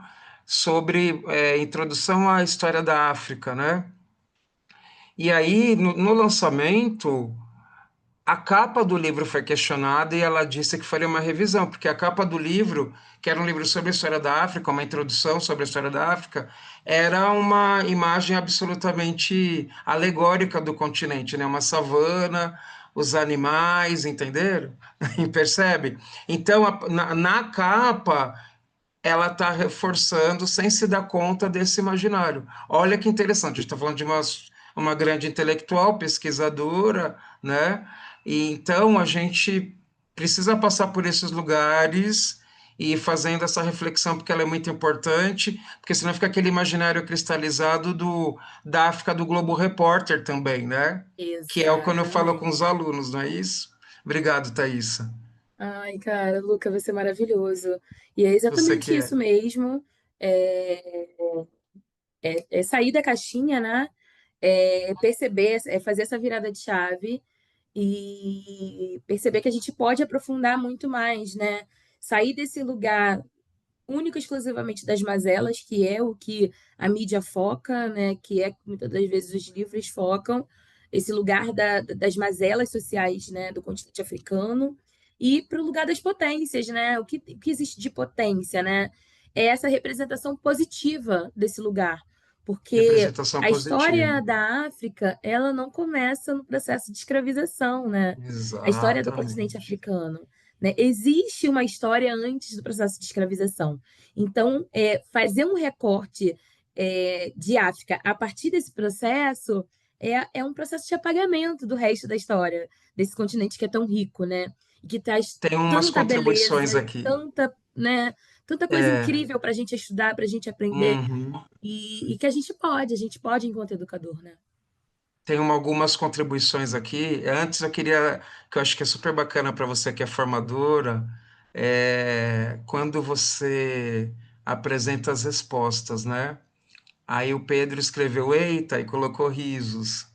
Speaker 1: sobre introdução à história da África, né? E aí, no lançamento, a capa do livro foi questionada e ela disse que faria uma revisão, porque a capa do livro, que era um livro sobre a história da África, uma introdução sobre a história da África, era uma imagem absolutamente alegórica do continente, né? Uma savana, os animais, entenderam? Percebe? Então, na capa, ela está reforçando sem se dar conta desse imaginário. Olha que interessante, a gente está falando de uma grande intelectual, pesquisadora, né? E então a gente precisa passar por esses lugares e fazendo essa reflexão, porque ela é muito importante, porque senão fica aquele imaginário cristalizado da África do Globo Repórter também, né? Que é o quando eu falo com os
Speaker 3: Exatamente.
Speaker 1: alunos, não é isso? Obrigado, Thaisa.
Speaker 3: Ai, cara, Luca, você é maravilhoso. E é
Speaker 1: Você
Speaker 3: exatamente
Speaker 1: que é.
Speaker 3: isso mesmo. É, é sair da caixinha, né? Perceber, fazer essa virada de chave e perceber que a gente pode aprofundar muito mais, né? Sair desse lugar único e exclusivamente das mazelas, que é o que a mídia foca, né? Que é que muitas das vezes os livros focam, esse lugar das mazelas sociais, né? Do continente africano, e para o lugar das potências, né? O que existe de potência, né? É essa representação positiva desse lugar, porque
Speaker 1: Representação
Speaker 3: a
Speaker 1: positiva.
Speaker 3: história da África, ela não começa no processo de escravização, né? A história do continente
Speaker 1: Exatamente.
Speaker 3: africano, né? Existe uma história antes do processo de escravização. Então, fazer um recorte de África a partir desse processo é um processo de apagamento do resto da história desse continente que é tão rico, né? E que traz
Speaker 1: Tem umas
Speaker 3: tanta
Speaker 1: contribuições
Speaker 3: beleza e
Speaker 1: aqui.
Speaker 3: tanta, né? Tanta coisa
Speaker 1: É,
Speaker 3: incrível para a gente estudar, para a gente aprender,
Speaker 1: uhum.
Speaker 3: e que a gente pode enquanto educador, né?
Speaker 1: Tem algumas contribuições aqui. Antes eu queria, que eu acho que é super bacana para você que é formadora, quando você apresenta as respostas, né? Aí o Pedro escreveu eita e colocou risos.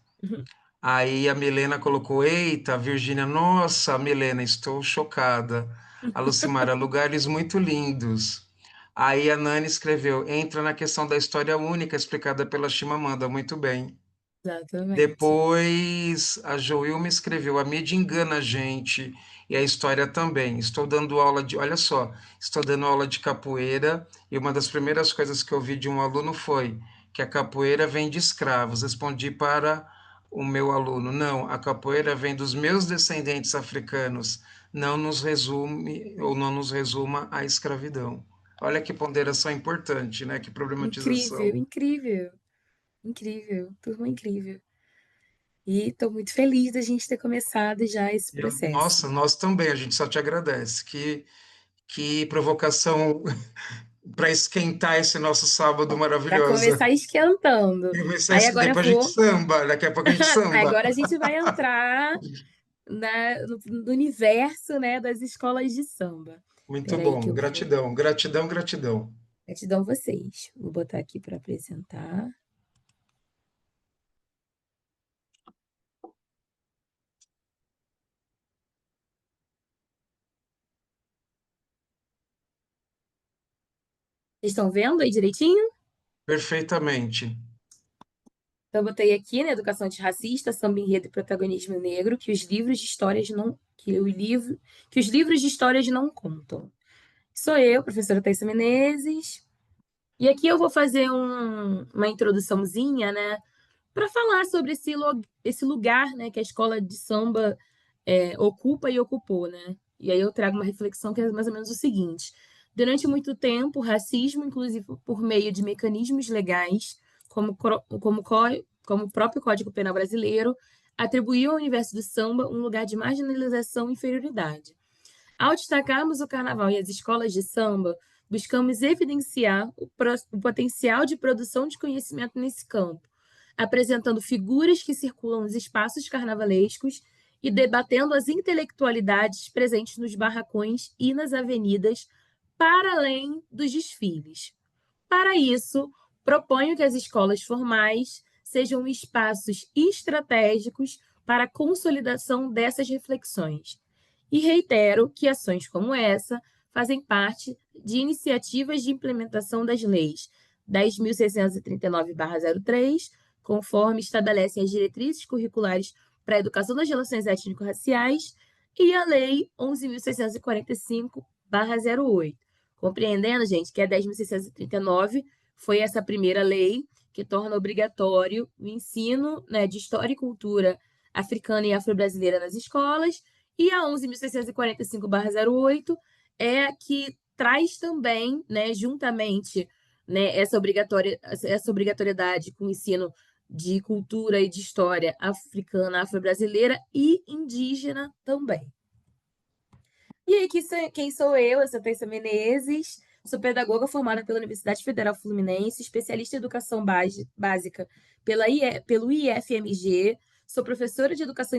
Speaker 1: Aí a Milena colocou eita, a Virgínia, nossa, Milena, estou chocada. A Lucimara, lugares muito lindos. Aí a Nani escreveu, entra na questão da história única explicada pela Chimamanda, muito bem.
Speaker 3: Exatamente.
Speaker 1: Depois a Joilma escreveu: A mídia engana a gente e a história também. Estou dando aula de, olha só, estou dando aula de capoeira e uma das primeiras coisas que eu ouvi de um aluno foi que a capoeira vem de escravos. Respondi para o meu aluno: Não, a capoeira vem dos meus descendentes africanos. Não nos resume ou não nos resuma à escravidão. Olha que ponderação importante, né? Que
Speaker 3: Incrível,
Speaker 1: problematização.
Speaker 3: incrível, incrível, turma incrível. E estou muito feliz da gente ter começado já esse
Speaker 1: Nossa,
Speaker 3: processo.
Speaker 1: nós também, a gente só te agradece. Que provocação para esquentar esse nosso sábado
Speaker 3: Para
Speaker 1: maravilhoso.
Speaker 3: começar esquentando. Aí agora eu
Speaker 1: Depois a gente
Speaker 3: vou.
Speaker 1: samba, daqui a pouco a gente samba.
Speaker 3: Agora a gente vai entrar no universo, né, das escolas de samba.
Speaker 1: Muito
Speaker 3: Espera aí que
Speaker 1: bom.
Speaker 3: eu vou.
Speaker 1: Gratidão, gratidão, gratidão.
Speaker 3: Gratidão vocês. Vou botar aqui para apresentar. Vocês estão vendo aí direitinho?
Speaker 1: Perfeitamente.
Speaker 3: Então, eu botei aqui, né, educação antirracista, samba enredo e protagonismo negro, que os livros de histórias não, que os livros de histórias não contam. Sou eu, professora Thaisa Menezes, e aqui eu vou fazer uma introduçãozinha, né, para falar sobre esse lugar, né, que a escola de samba ocupa e ocupou, né? E aí eu trago uma reflexão que é mais ou menos o seguinte: durante muito tempo, o racismo, inclusive por meio de mecanismos legais, como o próprio Código Penal brasileiro, atribuiu ao universo do samba um lugar de marginalização e inferioridade. Ao destacarmos o carnaval e as escolas de samba, buscamos evidenciar o potencial de produção de conhecimento nesse campo, apresentando figuras que circulam nos espaços carnavalescos e debatendo as intelectualidades presentes nos barracões e nas avenidas, para além dos desfiles. Para isso, proponho que as escolas formais sejam espaços estratégicos para a consolidação dessas reflexões. E reitero que ações como essa fazem parte de iniciativas de implementação das leis 10.639/03, conforme estabelecem as diretrizes curriculares para a educação das relações étnico-raciais, e a Lei 11.645/08. Compreendendo, gente, que a 10.639 foi essa primeira lei que torna obrigatório o ensino, né, de história e cultura africana e afro-brasileira nas escolas, e a 11.645/08 é a que traz também, né, juntamente, né, essa obrigatoriedade com o ensino de cultura e de história africana, afro-brasileira e indígena também. E aí, quem sou eu? Eu sou Thaisa Menezes, sou pedagoga formada pela Universidade Federal Fluminense, especialista em educação básica pelo IFMG, sou professora de educação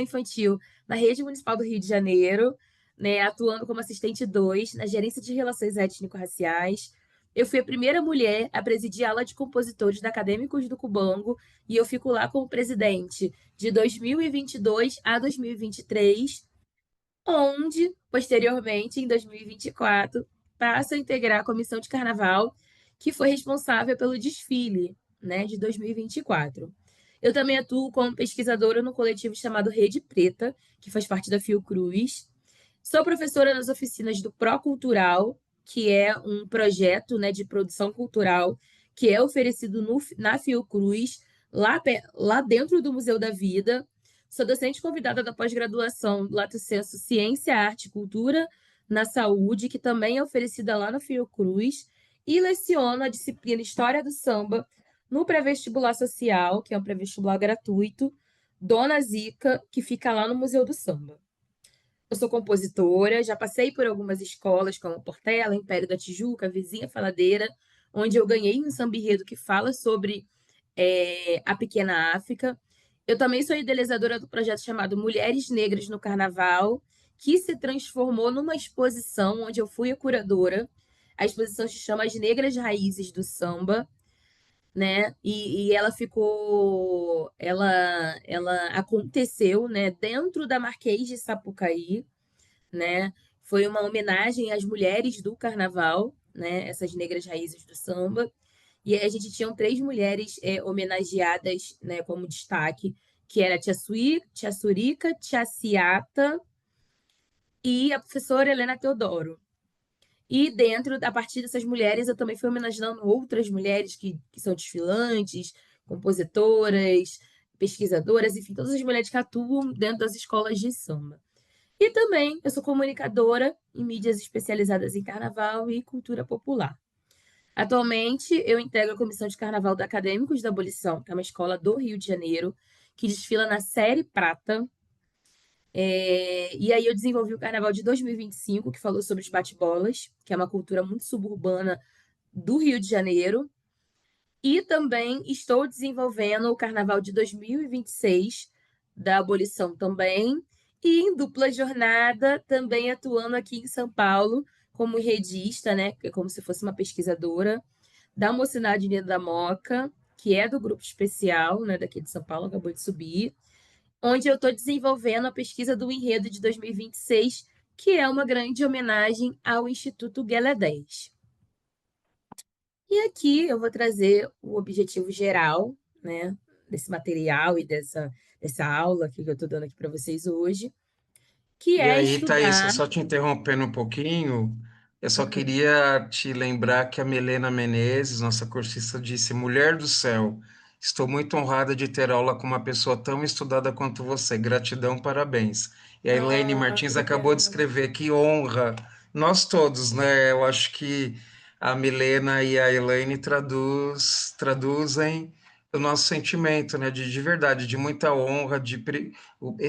Speaker 3: infantil na Rede Municipal do Rio de Janeiro, né, atuando como assistente 2 na gerência de relações étnico-raciais. Eu fui a primeira mulher a presidir a ala de compositores da Acadêmicos do Cubango e eu fico lá como presidente de 2022 a 2023, onde, posteriormente, em 2024, passa a integrar a comissão de carnaval, que foi responsável pelo desfile, né, de 2024. Eu também atuo como pesquisadora no coletivo chamado Rede Preta, que faz parte da Fiocruz. Sou professora nas oficinas do Procultural, que é um projeto, né, de produção cultural que é oferecido na Fiocruz, lá dentro do Museu da Vida. Sou docente convidada da pós-graduação do Lato Sensu Ciência, Arte e Cultura na Saúde, que também é oferecida lá na Fiocruz, e leciono a disciplina História do Samba no pré-vestibular social, que é um pré-vestibular gratuito, Dona Zica, que fica lá no Museu do Samba. Eu sou compositora, já passei por algumas escolas, como Portela, Império da Tijuca, Vizinha Faladeira, onde eu ganhei um samba enredo que fala sobre a pequena África. Eu também sou idealizadora do projeto chamado Mulheres Negras no Carnaval, que se transformou numa exposição onde eu fui a curadora. A exposição se chama As Negras Raízes do Samba, né? E ela ficou, ela aconteceu, né, dentro da Marquês de Sapucaí, né? Foi uma homenagem às mulheres do carnaval, né? Essas negras raízes do samba. E aí a gente tinha três mulheres homenageadas, né, como destaque, que era a Tia Surica, Tia Ciata e a professora Helena Teodoro. E dentro, a partir dessas mulheres, eu também fui homenageando outras mulheres que são desfilantes, compositoras, pesquisadoras, enfim, todas as mulheres que atuam dentro das escolas de samba. E também eu sou comunicadora em mídias especializadas em carnaval e cultura popular. Atualmente, eu integro a comissão de carnaval da Acadêmicos da Abolição, que é uma escola do Rio de Janeiro, que desfila na Série Prata, E aí eu desenvolvi o Carnaval de 2025, que falou sobre os bate-bolas, que é uma cultura muito suburbana do Rio de Janeiro. E também estou desenvolvendo o Carnaval de 2026, da abolição também. E em dupla jornada, também atuando aqui em São Paulo, como enredista, né? Que é como se fosse uma pesquisadora da Mocidade Unida da Moca, que é do grupo especial, né, daqui de São Paulo, acabou de subir, onde eu estou desenvolvendo a pesquisa do Enredo de 2026, que é uma grande homenagem ao Instituto Guelé 10. E aqui eu vou trazer o objetivo geral, né, desse material e dessa aula que eu estou dando aqui para vocês hoje, que
Speaker 1: E
Speaker 3: é
Speaker 1: aí, Thaís,
Speaker 3: estudar.
Speaker 1: só te interrompendo um pouquinho, eu só
Speaker 3: Uhum.
Speaker 1: queria te lembrar que a Milena Menezes, nossa cursista, disse: Mulher do céu, estou muito honrada de ter aula com uma pessoa tão estudada quanto você. Gratidão, parabéns. E a Elaine
Speaker 3: Ah,
Speaker 1: Martins acabou de
Speaker 3: obrigada.
Speaker 1: escrever: que honra. Nós todos, né? Eu acho que a Milena e a Elaine traduzem o nosso sentimento, né? De verdade, de muita honra,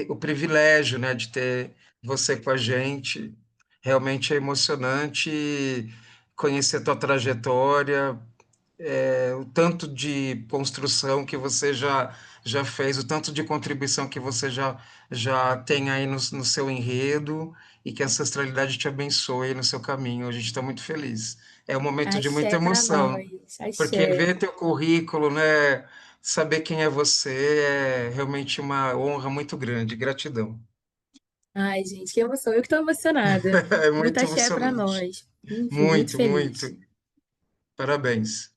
Speaker 1: o privilégio, né? De ter você com a gente. Realmente é emocionante conhecer a tua trajetória, o tanto de construção que você já fez, o tanto de contribuição que você já tem aí no seu enredo e que a ancestralidade te abençoe no seu caminho. A gente está muito feliz. É um momento de muita
Speaker 3: Axé para
Speaker 1: emoção,
Speaker 3: nós.
Speaker 1: porque
Speaker 3: Axé.
Speaker 1: ver teu currículo, né, saber quem é você é realmente uma honra muito grande. Gratidão.
Speaker 3: Ai, gente, que emoção. Eu que estou emocionada.
Speaker 1: É
Speaker 3: Muito
Speaker 1: muito
Speaker 3: axé para
Speaker 1: emocionante.
Speaker 3: nós. Enfim, muito
Speaker 1: Muito, muito.
Speaker 3: feliz.
Speaker 1: Parabéns.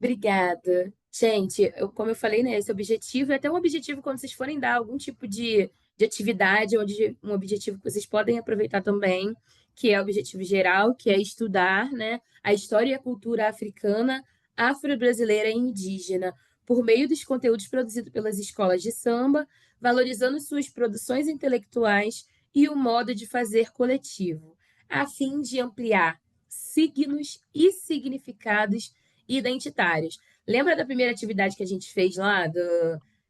Speaker 3: Obrigada. Gente, como eu falei, né, esse objetivo é até um objetivo quando vocês forem dar algum tipo de atividade, onde um objetivo que vocês podem aproveitar também, que é o objetivo geral, que é estudar, né, a história e a cultura africana, afro-brasileira e indígena, por meio dos conteúdos produzidos pelas escolas de samba, valorizando suas produções intelectuais e o modo de fazer coletivo, a fim de ampliar signos e significados identitários. Lembra da primeira atividade que a gente fez lá,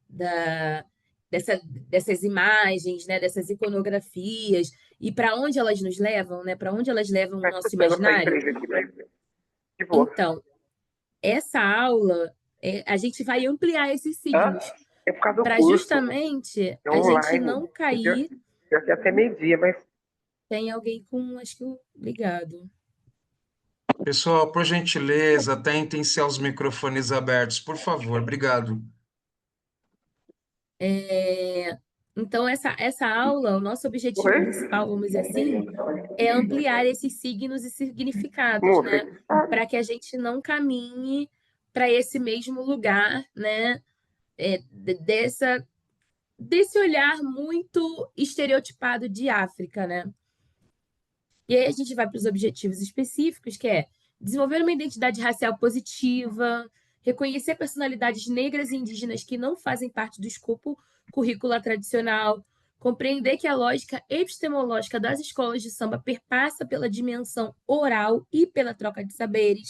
Speaker 3: da, dessas imagens, né, dessas iconografias, e para onde elas nos levam, né, para onde elas levam o
Speaker 2: Tá
Speaker 3: nosso
Speaker 2: escutando essa
Speaker 3: imaginário?
Speaker 2: empresa aqui, mas de boa.
Speaker 3: Então, essa aula, a gente vai ampliar esses
Speaker 2: Hã?
Speaker 3: signos,
Speaker 2: É por causa do
Speaker 3: para
Speaker 2: curso.
Speaker 3: justamente
Speaker 2: É
Speaker 3: a gente
Speaker 2: online.
Speaker 3: não
Speaker 2: Podia,
Speaker 3: cair.
Speaker 2: podia ser até meio-dia, mas
Speaker 3: Tem alguém com, acho que ligado.
Speaker 1: Pessoal, por gentileza, tentem-se aos microfones abertos, por favor. Obrigado.
Speaker 3: Então, essa aula, o nosso objetivo
Speaker 2: oi?
Speaker 3: principal, vamos dizer assim, é ampliar esses signos e significados,
Speaker 2: Moça,
Speaker 3: né? Para que a gente não caminhe para esse mesmo lugar, né? Desse olhar muito estereotipado de África, né? E aí a gente vai para os objetivos específicos, que é desenvolver uma identidade racial positiva, reconhecer personalidades negras e indígenas que não fazem parte do escopo curricular tradicional, compreender que a lógica epistemológica das escolas de samba perpassa pela dimensão oral e pela troca de saberes,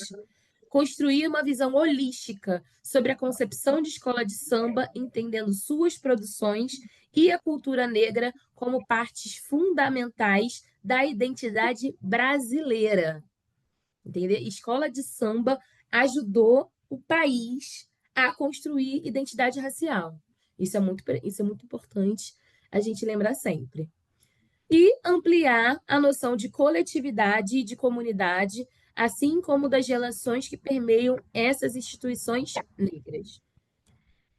Speaker 3: construir uma visão holística sobre a concepção de escola de samba, entendendo suas produções e a cultura negra como partes fundamentais da identidade brasileira. Entendeu? Escola de samba ajudou o país a construir identidade racial. Isso é muito importante a gente lembrar sempre. E ampliar a noção de coletividade e de comunidade, assim como das relações que permeiam essas instituições negras.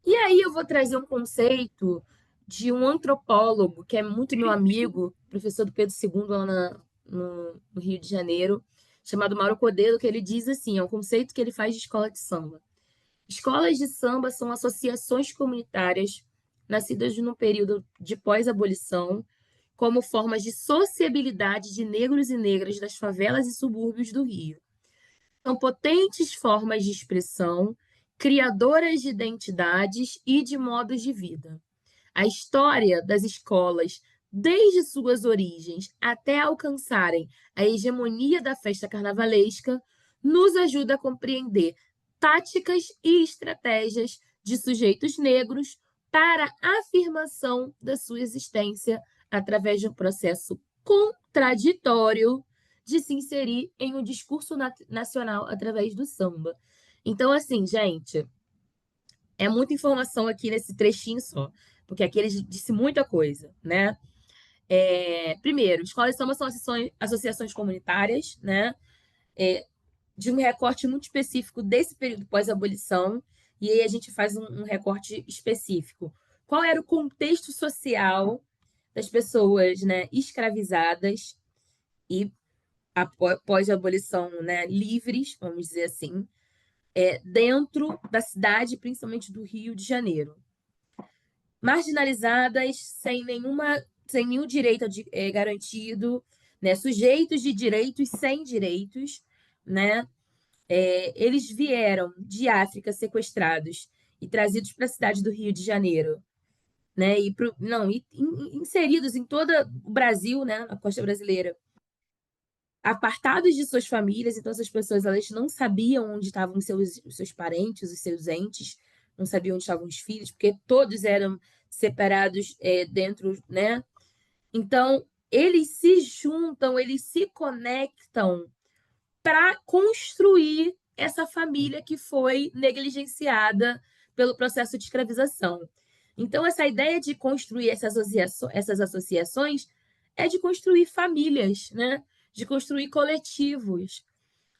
Speaker 3: E aí eu vou trazer um conceito de um antropólogo que é muito meu amigo, professor do Pedro II lá no Rio de Janeiro, chamado Mauro Cordeiro, que ele diz assim, é um conceito que ele faz de escola de samba. Escolas de samba são associações comunitárias nascidas num período de pós-abolição, como formas de sociabilidade de negros e negras das favelas e subúrbios do Rio. São potentes formas de expressão, criadoras de identidades e de modos de vida. A história das escolas, desde suas origens até alcançarem a hegemonia da festa carnavalesca, nos ajuda a compreender táticas e estratégias de sujeitos negros para a afirmação da sua existência através de um processo contraditório de se inserir em um discurso nacional através do samba. Então, assim, gente, é muita informação aqui nesse trechinho só, porque aqui ele disse muita coisa, né? Primeiro, escolas de samba são associações comunitárias, né? De um recorte muito específico desse período pós-abolição, e aí a gente faz um recorte específico. Qual era o contexto social das pessoas, né, escravizadas e após a abolição, né, livres, vamos dizer assim, dentro da cidade, principalmente do Rio de Janeiro. Marginalizadas, sem nenhum direito garantido, né, sujeitos de direitos sem direitos, né? Eles vieram de África sequestrados e trazidos para a cidade do Rio de Janeiro, né? Inseridos em todo o Brasil, né? Na costa brasileira, apartados de suas famílias. Então essas pessoas elas não sabiam onde estavam os seus parentes, os seus entes, não sabiam onde estavam os filhos, porque todos eram separados dentro, né? Então eles se juntam, eles se conectam para construir essa família que foi negligenciada pelo processo de escravização. Então, essa ideia de construir essas associações é de construir famílias, né? De construir coletivos,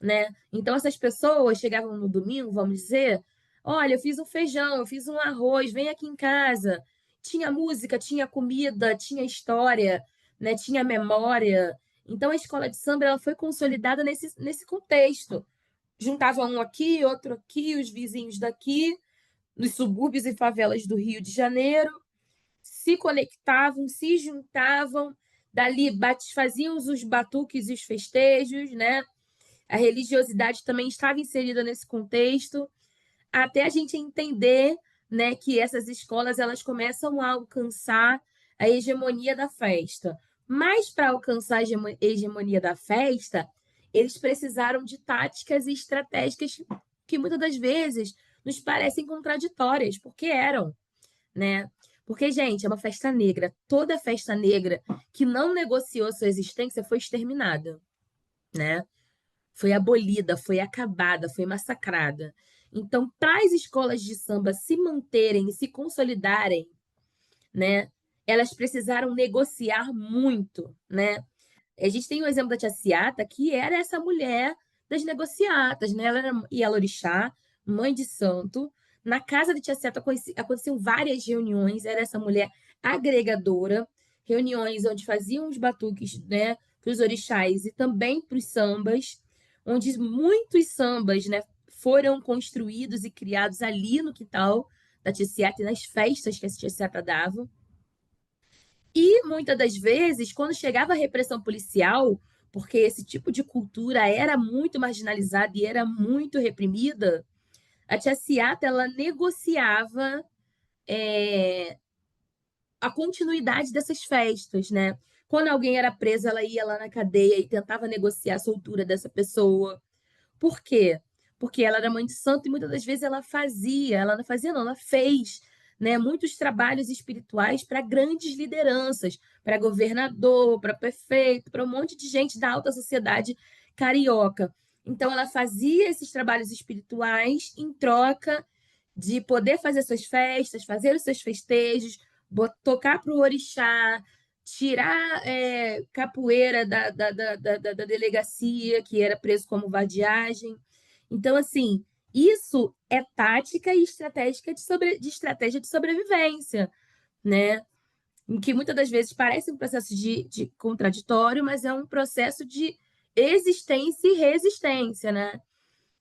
Speaker 3: né? Então, essas pessoas chegavam no domingo, vamos dizer, olha, eu fiz um feijão, eu fiz um arroz, vem aqui em casa. Tinha música, tinha comida, tinha história, né? Tinha memória. Então, a escola de samba ela foi consolidada nesse contexto. Juntava um aqui, outro aqui, os vizinhos daqui, nos subúrbios e favelas do Rio de Janeiro, se conectavam, se juntavam, dali faziam os batuques e os festejos, né? A religiosidade também estava inserida nesse contexto, até a gente entender, né, que essas escolas elas começam a alcançar a hegemonia da festa. Mas para alcançar a hegemonia da festa, eles precisaram de táticas e estratégicas que muitas das vezes nos parecem contraditórias, porque eram, né? Porque, gente, é uma festa negra. Toda festa negra que não negociou sua existência foi exterminada, né? Foi abolida, foi acabada, foi massacrada. Então, para as escolas de samba se manterem e se consolidarem, né, elas precisaram negociar muito, né? A gente tem o exemplo da Tia Ciata, que era essa mulher das negociatas, né? Ela era Ialorixá, mãe de santo. Na casa da Tia Ciata aconteciam várias reuniões, era essa mulher agregadora, reuniões onde faziam os batuques, né, para os orixás e também para os sambas, onde muitos sambas, né, foram construídos e criados ali no quintal da Tia Ciata e nas festas que a Tia Ciata dava. E muitas das vezes, quando chegava a repressão policial, porque esse tipo de cultura era muito marginalizada e era muito reprimida, a Tia Ciata ela negociava a continuidade dessas festas, né? Quando alguém era preso, ela ia lá na cadeia e tentava negociar a soltura dessa pessoa. Por quê? Porque ela era mãe de santo e muitas das vezes ela não fazia, não, ela fez, né, muitos trabalhos espirituais para grandes lideranças, para governador, para prefeito, para um monte de gente da alta sociedade carioca. Então, ela fazia esses trabalhos espirituais em troca de poder fazer suas festas, fazer os seus festejos, tocar para o orixá, tirar capoeira da delegacia, que era preso como vadiagem. Então, assim, isso é tática e estratégica de estratégia de sobrevivência, né? Em que muitas das vezes parece um processo de contraditório, mas é um processo de existência e resistência, né?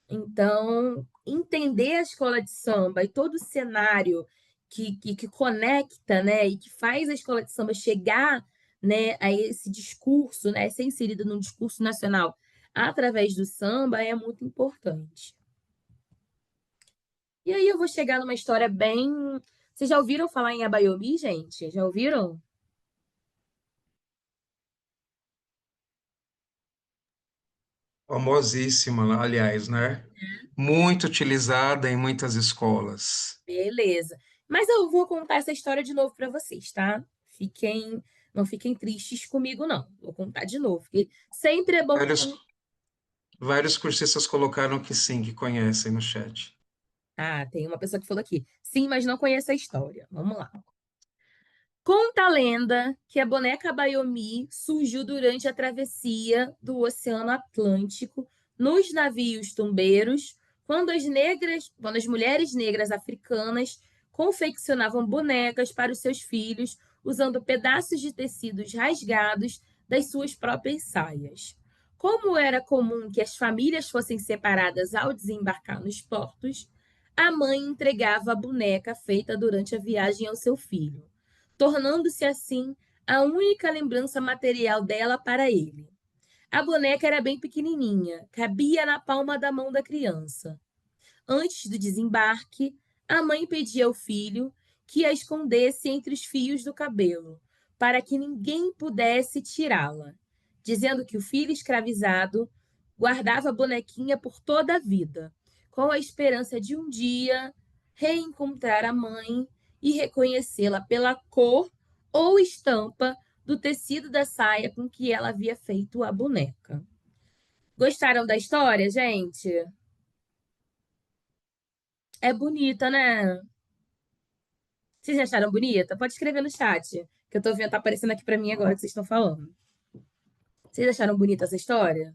Speaker 3: Então, entender a escola de samba e todo o cenário que conecta, né, e que faz a escola de samba chegar, né, a esse discurso, né, ser inserida num discurso nacional através do samba é muito importante. E aí eu vou chegar numa história bem. Vocês já ouviram falar em Abaiomi, gente? Já ouviram?
Speaker 1: Famosíssima, aliás, né? Muito utilizada em muitas escolas.
Speaker 3: Beleza. Mas eu vou contar essa história de novo para vocês, tá? Fiquem
Speaker 4: Não fiquem tristes comigo, não. Vou contar de novo, porque sempre é bom.
Speaker 1: Vários cursistas colocaram que sim, que conhecem no chat.
Speaker 4: Ah, tem uma pessoa que falou aqui. Sim, mas não conhece a história. Vamos lá. Conta a lenda que a boneca Bayomi surgiu durante a travessia do Oceano Atlântico nos navios tumbeiros, quando as mulheres negras africanas confeccionavam bonecas para os seus filhos usando pedaços de tecidos rasgados das suas próprias saias. Como era comum que as famílias fossem separadas ao desembarcar nos portos, a mãe entregava a boneca feita durante a viagem ao seu filho, tornando-se assim a única lembrança material dela para ele. A boneca era bem pequenininha, cabia na palma da mão da criança. Antes do desembarque, a mãe pedia ao filho que a escondesse entre os fios do cabelo, para que ninguém pudesse tirá-la, dizendo que o filho escravizado guardava a bonequinha por toda a vida, com a esperança de um dia reencontrar a mãe e reconhecê-la pela cor ou estampa do tecido da saia com que ela havia feito a boneca. Gostaram da história, gente? É bonita, né? Vocês acharam bonita? Pode escrever no chat, que eu tô vendo, tá aparecendo aqui pra mim agora que vocês estão falando. Vocês acharam bonita essa história?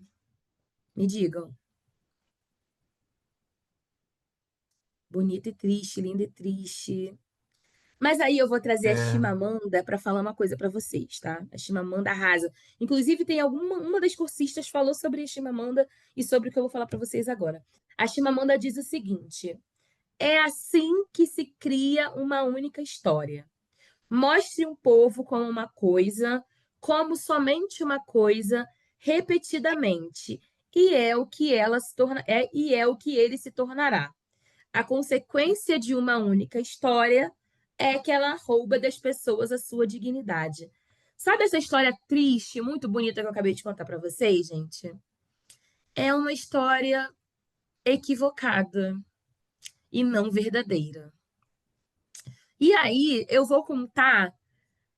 Speaker 4: Me digam. Bonita e triste, linda e triste. Mas aí eu vou trazer a
Speaker 1: É,
Speaker 4: Chimamanda para falar uma coisa para vocês, tá? A Chimamanda arrasa. Inclusive, tem uma das cursistas falou sobre a Chimamanda e sobre o que eu vou falar para vocês agora. A Chimamanda diz o seguinte: é assim que se cria uma única história. Mostre um povo como uma coisa, como somente uma coisa, repetidamente, e é o que ela se torna, e é o que ele se tornará. A consequência de uma única história é que ela rouba das pessoas a sua dignidade. Sabe essa história triste, muito bonita que eu acabei de contar para vocês, gente? É uma história equivocada e não verdadeira. E aí eu vou contar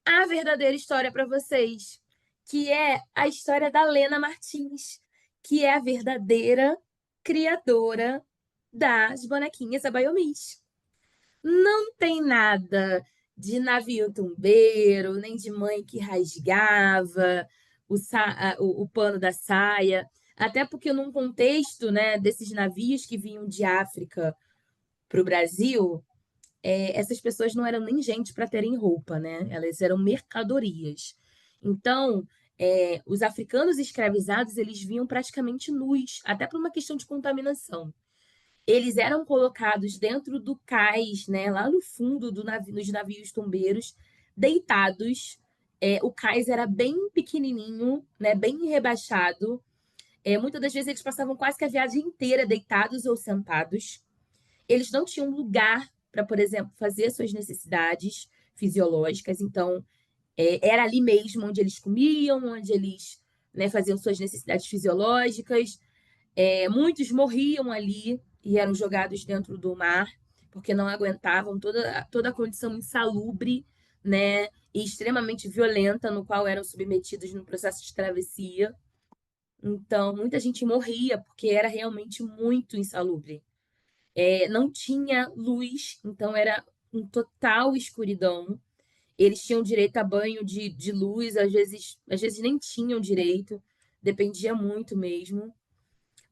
Speaker 4: a verdadeira história para vocês, que é a história da Lena Martins, que é a verdadeira criadora das bonequinhas Abayomis. Não tem nada de navio tumbeiro, nem de mãe que rasgava o pano da saia, até porque num contexto, né, desses navios que vinham de África para o Brasil, essas pessoas não eram nem gente para terem roupa, né? Elas eram mercadorias. Então, os africanos escravizados, eles vinham praticamente nus, até por uma questão de contaminação. Eles eram colocados dentro do cais, né, lá no fundo dos navios tombeiros, deitados. O cais era bem pequenininho, né, bem rebaixado. Muitas das vezes eles passavam quase que a viagem inteira deitados ou sentados. Eles não tinham lugar para, por exemplo, fazer suas necessidades fisiológicas. Então, era ali mesmo onde eles comiam, onde eles, né, faziam suas necessidades fisiológicas. Muitos morriam ali e eram jogados dentro do mar, porque não aguentavam toda a condição insalubre, né, e extremamente violenta no qual eram submetidos no processo de travessia. Então, muita gente morria porque era realmente muito insalubre. Não tinha luz, então era um total escuridão. Eles tinham direito a banho de luz, às vezes nem tinham direito, dependia muito mesmo.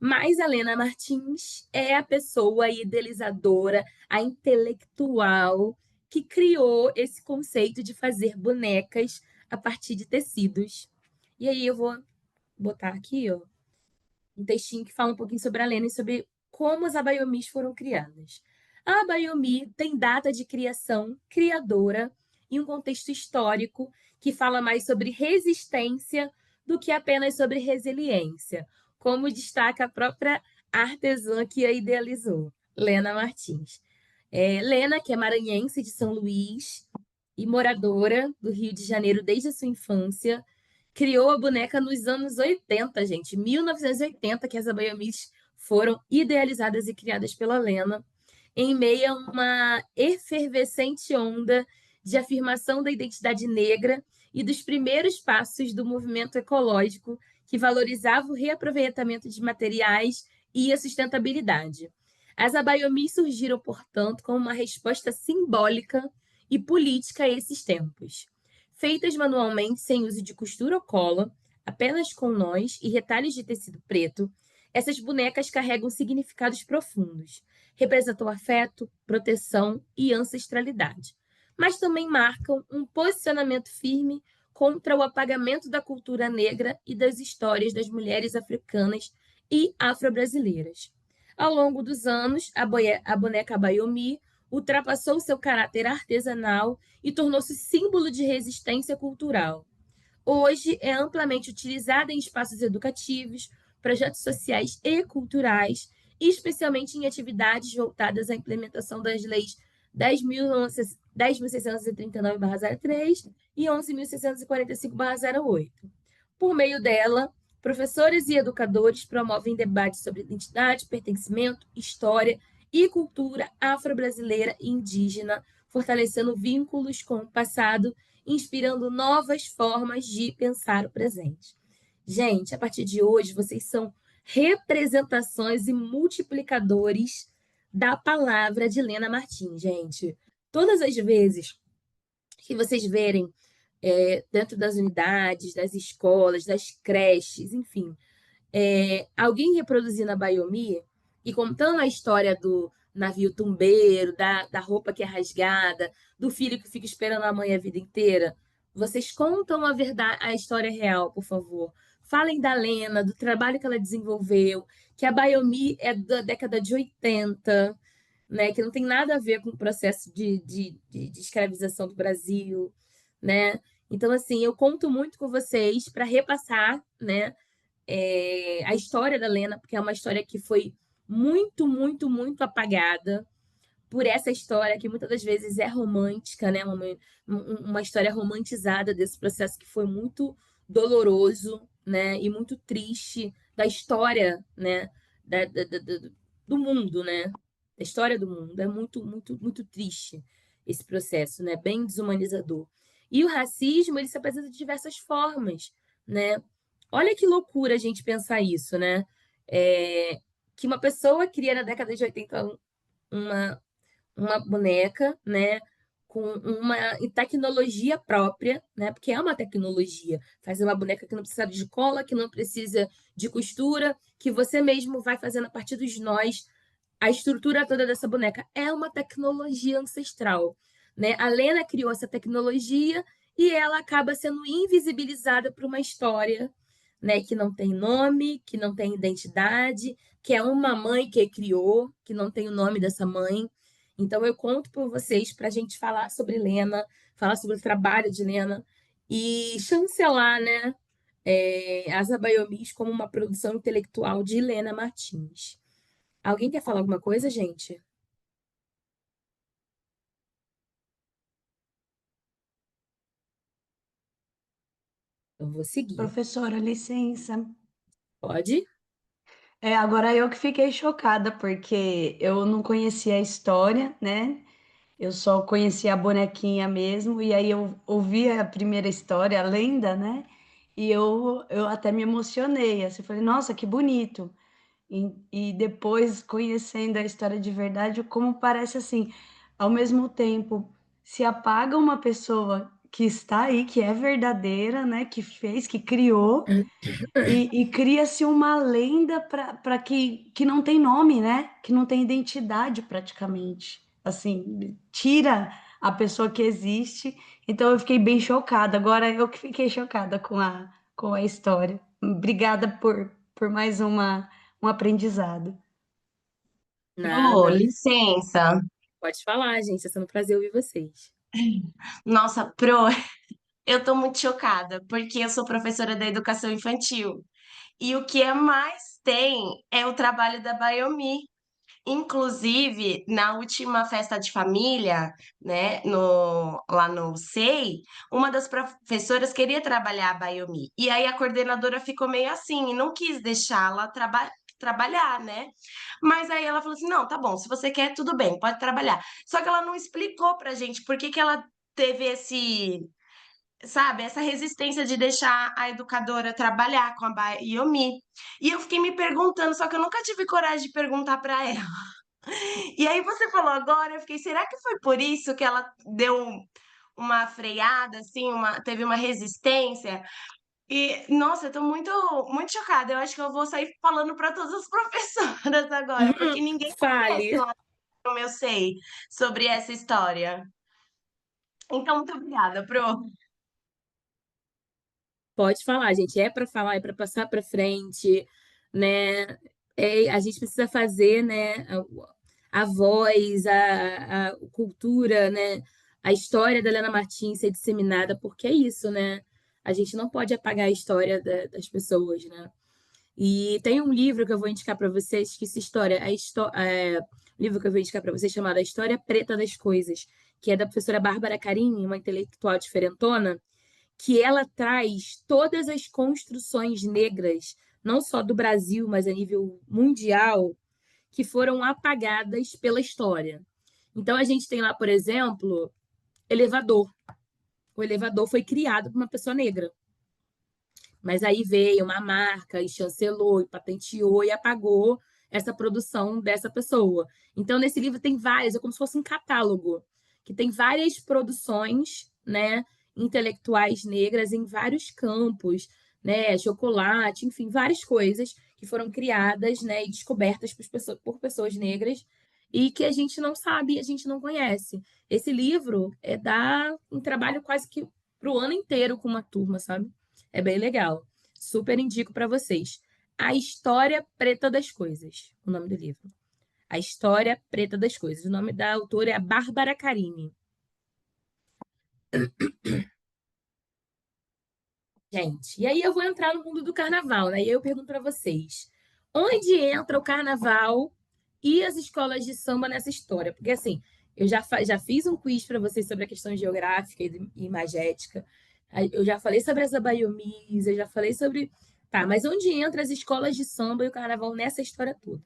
Speaker 4: Mas a Lena Martins é a pessoa a idealizadora, a intelectual que criou esse conceito de fazer bonecas a partir de tecidos. E aí eu vou botar aqui, ó, um textinho que fala um pouquinho sobre a Lena e sobre como as abaiomis foram criadas. A abaiomi tem data de criação, criadora, e um contexto histórico que fala mais sobre resistência do que apenas sobre resiliência, como destaca a própria artesã que a idealizou, Lena Martins. Lena, que é maranhense de São Luís e moradora do Rio de Janeiro desde a sua infância, criou a boneca nos anos 80, gente, 1980, que as abaiomis foram idealizadas e criadas pela Lena, em meio a uma efervescente onda de afirmação da identidade negra e dos primeiros passos do movimento ecológico que valorizava o reaproveitamento de materiais e a sustentabilidade. As abaiomis surgiram, portanto, como uma resposta simbólica e política a esses tempos. Feitas manualmente sem uso de costura ou cola, apenas com nós e retalhos de tecido preto, essas bonecas carregam significados profundos. Representam afeto, proteção e ancestralidade, mas também marcam um posicionamento firme contra o apagamento da cultura negra e das histórias das mulheres africanas e afro-brasileiras. Ao longo dos anos, a boneca Abayomi ultrapassou seu caráter artesanal e tornou-se símbolo de resistência cultural. Hoje é amplamente utilizada em espaços educativos, projetos sociais e culturais, especialmente em atividades voltadas à implementação das leis 10.639/03 e 11.645/08. Por meio dela, professores e educadores promovem debates sobre identidade, pertencimento, história e cultura afro-brasileira e indígena, fortalecendo vínculos com o passado, inspirando novas formas de pensar o presente. Gente, a partir de hoje, vocês são representações e multiplicadores da palavra de Lena Martins, gente. Todas as vezes que vocês verem dentro das unidades, das escolas, das creches, enfim, alguém reproduzindo a Bayomi e contando a história do navio tumbeiro, da roupa que é rasgada, do filho que fica esperando a mãe a vida inteira, vocês contam a verdade, a história real, por favor. Falem da Lena, do trabalho que ela desenvolveu, que a Bayomi é da década de 80, né, que não tem nada a ver com o processo de escravização do Brasil, né? Então, assim, eu conto muito com vocês para repassar, né, a história da Lena, porque é uma história que foi muito, muito, muito apagada por essa história que muitas das vezes é romântica, né? Uma história romantizada desse processo que foi muito doloroso, né? E muito triste da história, né? Do mundo, né? Da história do mundo. É muito, muito, muito triste esse processo, né? Bem desumanizador. E o racismo, ele se apresenta de diversas formas, né? Olha que loucura a gente pensar isso, né? Que uma pessoa cria na década de 80 uma, uma boneca, né? Com uma tecnologia própria, né? Porque é uma tecnologia. Fazer uma boneca que não precisa de cola, que não precisa de costura, que você mesmo vai fazendo a partir dos nós a estrutura toda dessa boneca. É uma tecnologia ancestral, né? A Lena criou essa tecnologia e ela acaba sendo invisibilizada por uma história, né, que não tem nome, que não tem identidade, que é uma mãe que criou, que não tem o nome dessa mãe. Então, eu conto por vocês para a gente falar sobre Lena, falar sobre o trabalho de Lena e chancelar, né, as Abaiomis como uma produção intelectual de Lena Martins. Alguém quer falar alguma coisa, gente? Eu vou seguir.
Speaker 5: Professora, licença.
Speaker 4: Pode?
Speaker 5: Agora eu que fiquei chocada, porque eu não conhecia a história, né? Eu só conhecia a bonequinha mesmo, e aí eu ouvi a primeira história, a lenda, né? E eu até me emocionei, assim, falei, nossa, que bonito. E depois, conhecendo a história de verdade, como parece assim, ao mesmo tempo, se apaga uma pessoa que está aí, que é verdadeira, né? Que fez, que criou. E cria-se uma lenda para que não tem nome, né? Que não tem identidade praticamente. Assim, tira a pessoa que existe. Então eu fiquei bem chocada. Agora eu que fiquei chocada com a história. Obrigada por mais um aprendizado.
Speaker 6: Ô,
Speaker 4: Nada.
Speaker 6: licença.
Speaker 4: Pode falar, gente. É sendo um prazer ouvir vocês.
Speaker 6: Nossa, Pro, eu tô muito chocada, porque eu sou professora da educação infantil. E o que é mais tem é o trabalho da Baiomi. Inclusive, na última festa de família, né, lá no SEI, uma das professoras queria trabalhar a Baiomi. E aí a coordenadora ficou meio assim, e não quis deixá-la trabalhar, né? Mas aí ela falou assim: não, tá bom, se você quer, tudo bem, pode trabalhar. Só que ela não explicou pra gente por que que ela teve sabe, essa resistência de deixar a educadora trabalhar com a Baiomi. E eu fiquei me perguntando, só que eu nunca tive coragem de perguntar para ela. E aí você falou agora, eu fiquei, será que foi por isso que ela deu uma freada, assim, teve uma resistência? E, nossa, eu tô muito chocada. Eu acho que eu vou sair falando para todas as professoras agora, porque ninguém conhece
Speaker 4: Fale.
Speaker 6: lá como eu sei sobre essa história. Então, muito obrigada, Pro.
Speaker 4: Pode falar, gente. É para falar, é para passar para frente, né? A gente precisa fazer, né? A voz, a cultura, né? A história da Helena Martins ser disseminada, porque é isso, né? A gente não pode apagar a história das pessoas, né? E tem um livro que eu vou indicar para vocês, que essa história, livro que eu vou indicar para vocês chamado A História Preta das Coisas, que é da professora Bárbara Carini, uma intelectual diferentona, que ela traz todas as construções negras, não só do Brasil, mas a nível mundial, que foram apagadas pela história. Então a gente tem lá, por exemplo, elevador. O elevador foi criado por uma pessoa negra. Mas aí veio uma marca e chancelou, e patenteou e apagou essa produção dessa pessoa. Então, nesse livro tem várias, é como se fosse um catálogo, que tem várias produções, né, intelectuais negras em vários campos, né, chocolate, enfim, várias coisas que foram criadas, né, e descobertas por pessoas negras e que a gente não sabe, a gente não conhece. Esse livro dá um trabalho quase que para o ano inteiro com uma turma, sabe? É bem legal. Super indico para vocês. A História Preta das Coisas, o nome do livro. A História Preta das Coisas. O nome da autora é a Bárbara Carini. Gente, e aí eu vou entrar no mundo do carnaval, né? E aí eu pergunto para vocês: onde entra o carnaval e as escolas de samba nessa história? Porque assim, eu já fiz um quiz para vocês sobre a questão geográfica e imagética. Aí eu já falei sobre as abaiomis, eu já falei sobre. Tá, mas onde entra as escolas de samba e o carnaval nessa história toda?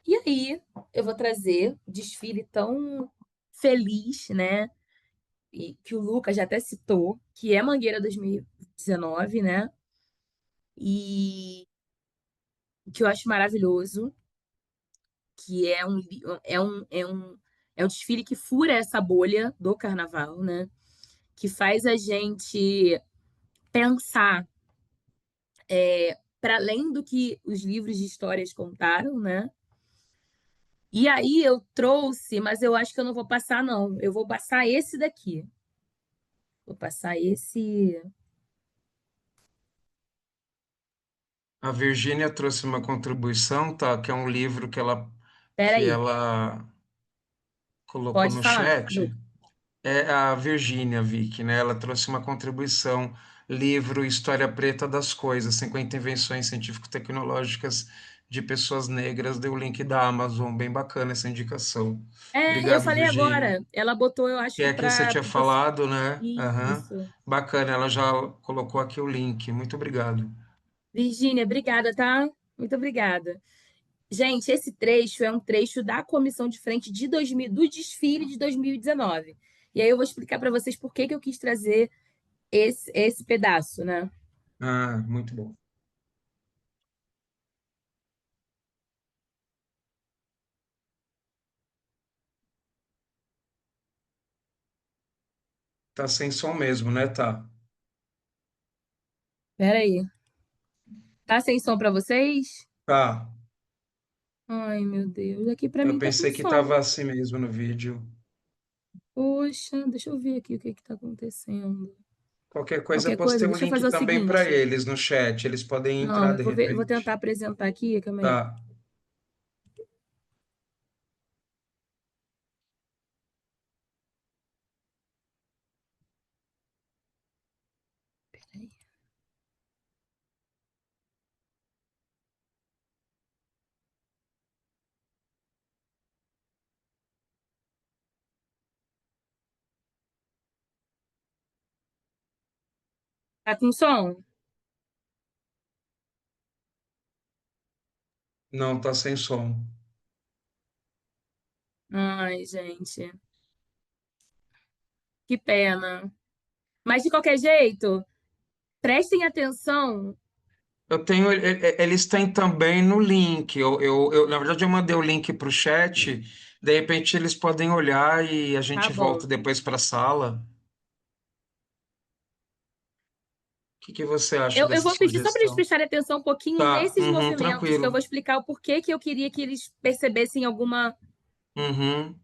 Speaker 4: E aí eu vou trazer o desfile tão feliz, né? E que o Lucas já até citou, que é Mangueira 2019, né? E que eu acho maravilhoso, que é um desfile que fura essa bolha do carnaval, né? Que faz a gente pensar para além do que os livros de histórias contaram, né? E aí eu trouxe, mas eu acho que eu não vou passar, não. Eu vou passar esse daqui. Vou passar esse.
Speaker 1: A Virgínia trouxe uma contribuição, tá? Que é um livro que
Speaker 4: Peraí,
Speaker 1: ela colocou
Speaker 4: pode
Speaker 1: no
Speaker 4: falar,
Speaker 1: chat.
Speaker 4: Lucas.
Speaker 1: É a Virgínia Vick, né? Ela trouxe uma contribuição, livro História Preta das Coisas, 50 invenções científico-tecnológicas de pessoas negras. Deu o link da Amazon, bem bacana essa indicação.
Speaker 4: Eu
Speaker 1: Obrigado,
Speaker 4: falei
Speaker 1: Virgínia.
Speaker 4: agora. Ela botou, eu
Speaker 1: Que
Speaker 4: acho,
Speaker 1: é que você
Speaker 4: para
Speaker 1: tinha
Speaker 4: o pessoal.
Speaker 1: falado, né? Aham.
Speaker 4: Isso.
Speaker 1: Bacana, ela já colocou aqui o link. Muito obrigado.
Speaker 4: Virgínia, obrigada, tá? Muito obrigada. Gente, esse trecho é um trecho da comissão de frente de 2000, do desfile de 2019. E aí eu vou explicar para vocês por que que eu quis trazer esse pedaço, né?
Speaker 1: Ah, muito bom. Tá sem som mesmo, né? Tá.
Speaker 4: Pera aí. Tá sem som para vocês?
Speaker 1: Tá.
Speaker 4: Ai, meu Deus. Aqui para
Speaker 1: Eu
Speaker 4: mim tá com
Speaker 1: pensei que
Speaker 4: som.
Speaker 1: tava assim mesmo no vídeo.
Speaker 4: Poxa, deixa eu ver aqui o que que tá acontecendo.
Speaker 1: Qualquer coisa, eu
Speaker 4: Qualquer coisa,
Speaker 1: postei um
Speaker 4: deixa eu
Speaker 1: link
Speaker 4: fazer o
Speaker 1: também para
Speaker 4: seguinte.
Speaker 1: eles no chat. Eles podem
Speaker 4: Não,
Speaker 1: entrar
Speaker 4: eu
Speaker 1: de
Speaker 4: vou ver, eu vou
Speaker 1: repente.
Speaker 4: tentar apresentar aqui, calma aí.
Speaker 1: Tá.
Speaker 4: Tá com som?
Speaker 1: Não, tá sem som.
Speaker 4: Ai, gente, que pena. Mas, de qualquer jeito, prestem atenção.
Speaker 1: Eu tenho, eles têm também no link. Na verdade, eu mandei o link para o chat. De repente, eles podem olhar e a
Speaker 4: Tá
Speaker 1: gente
Speaker 4: bom.
Speaker 1: volta depois para a sala. O que que você acha
Speaker 4: Eu
Speaker 1: dessa
Speaker 4: vou pedir só para eles
Speaker 1: sugestão?
Speaker 4: prestarem atenção um pouquinho
Speaker 1: Tá,
Speaker 4: nesses movimentos, que eu vou
Speaker 1: tranquilo.
Speaker 4: explicar o porquê que eu queria que eles percebessem alguma.
Speaker 1: Uhum.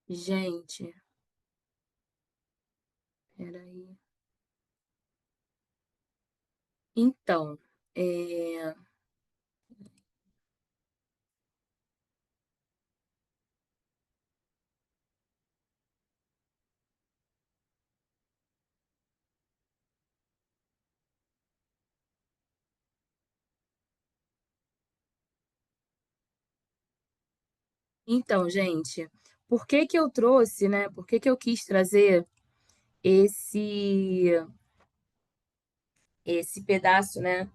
Speaker 4: Gente, peraí. Então, é, então, gente, por que que eu trouxe, né? Por que que eu quis trazer esse esse pedaço, né?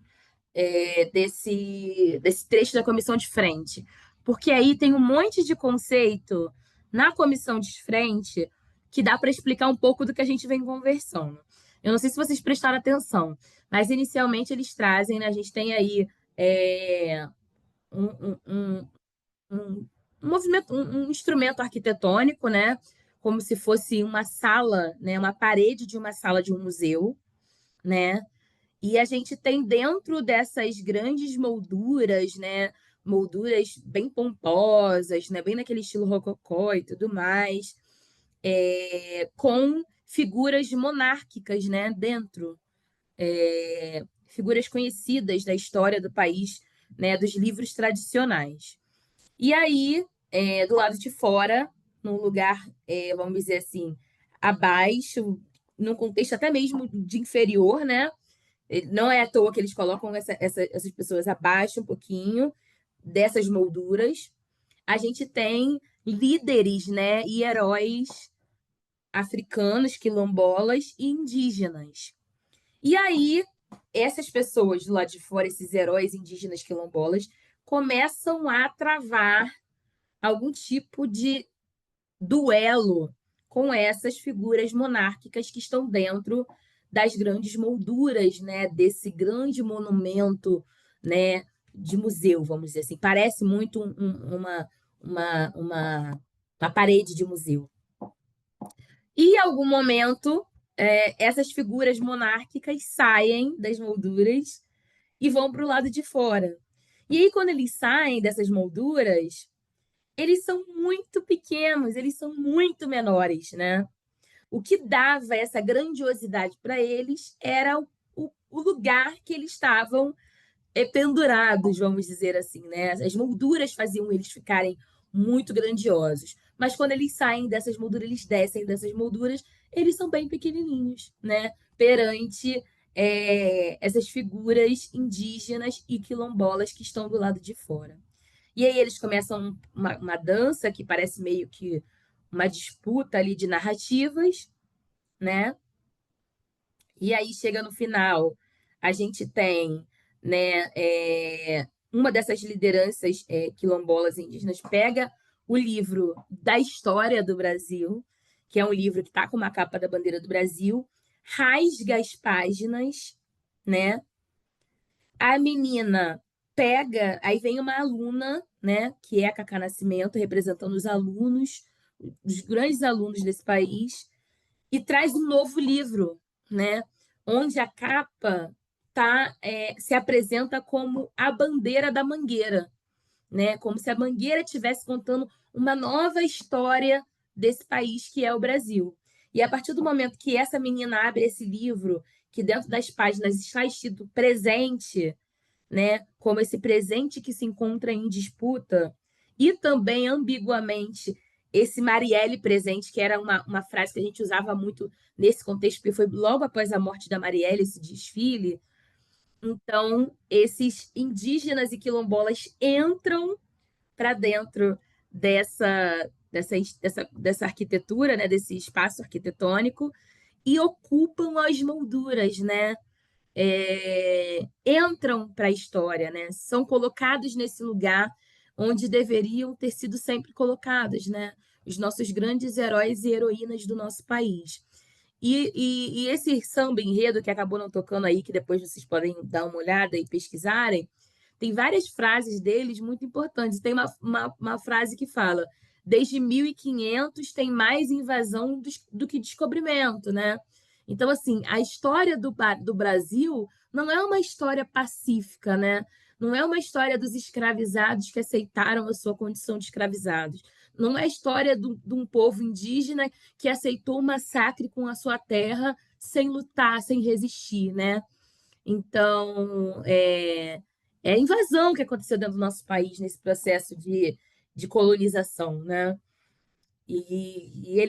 Speaker 4: Desse trecho da comissão de frente? Porque aí tem um monte de conceito na comissão de frente que dá para explicar um pouco do que a gente vem conversando. Eu não sei se vocês prestaram atenção, mas inicialmente eles trazem, né? A gente tem aí é, um, um, um, um um movimento, um instrumento arquitetônico, né? Como se fosse uma sala, né? Uma parede de uma sala de um museu, né? E a gente tem dentro dessas grandes molduras, né? Molduras bem pomposas, né? Bem naquele estilo rococó e tudo mais, com figuras monárquicas, né? Dentro, figuras conhecidas da história do país, né? Dos livros tradicionais. E aí, do lado de fora, num lugar, vamos dizer assim, abaixo, num contexto até mesmo de inferior, né? Não é à toa que eles colocam essas pessoas abaixo um pouquinho dessas molduras. A gente tem líderes, né, e heróis africanos, quilombolas e indígenas. E aí, essas pessoas do lado de fora, esses heróis indígenas quilombolas, começam a travar algum tipo de duelo com essas figuras monárquicas que estão dentro das grandes molduras, né, desse grande monumento, né, de museu, vamos dizer assim. Parece muito uma, uma, uma parede de museu. E em algum momento, essas figuras monárquicas saem das molduras e vão para o lado de fora. E aí, quando eles saem dessas molduras, eles são muito pequenos, eles são muito menores, né? o que dava essa grandiosidade para eles era o lugar que eles estavam pendurados, vamos dizer assim, né? As molduras faziam eles ficarem muito grandiosos. Mas quando eles saem dessas molduras, eles descem dessas molduras, eles são bem pequenininhos, né? Perante essas figuras indígenas e quilombolas que estão do lado de fora. E aí eles começam uma dança que parece meio que uma disputa ali de narrativas, né? E aí chega no final, a gente tem, né, uma dessas lideranças quilombolas indígenas pega o livro da história do Brasil, que é um livro que está com uma capa da bandeira do Brasil, rasga as páginas, né? A menina pega, aí vem uma aluna, né, que é a Cacá Nascimento, representando os alunos, os grandes alunos desse país, e traz um novo livro, né? Onde a capa se apresenta como a bandeira da Mangueira, né? Como se a Mangueira estivesse contando uma nova história desse país que é o Brasil. E a partir do momento que essa menina abre esse livro, que dentro das páginas está escrito presente, né? Como esse presente que se encontra em disputa, e também ambiguamente esse Marielle presente, que era uma frase que a gente usava muito nesse contexto, porque foi logo após a morte da Marielle, esse desfile. Então, esses indígenas e quilombolas entram para dentro dessa arquitetura, né, desse espaço arquitetônico, e ocupam as molduras, né? Entram para a história, né? São colocados nesse lugar onde deveriam ter sido sempre colocados, né? Os nossos grandes heróis e heroínas do nosso país. E esse samba enredo que acabou não tocando aí, que depois vocês podem dar uma olhada e pesquisarem, tem várias frases deles muito importantes. Tem uma frase que fala: desde 1500 tem mais invasão do que descobrimento, né? Então, assim, a história do Brasil não é uma história pacífica, né? Não é uma história dos escravizados que aceitaram a sua condição de escravizados. Não é a história de um povo indígena que aceitou o massacre com a sua terra sem lutar, sem resistir, né? Então, é a invasão que aconteceu dentro do nosso país nesse processo de colonização, né? E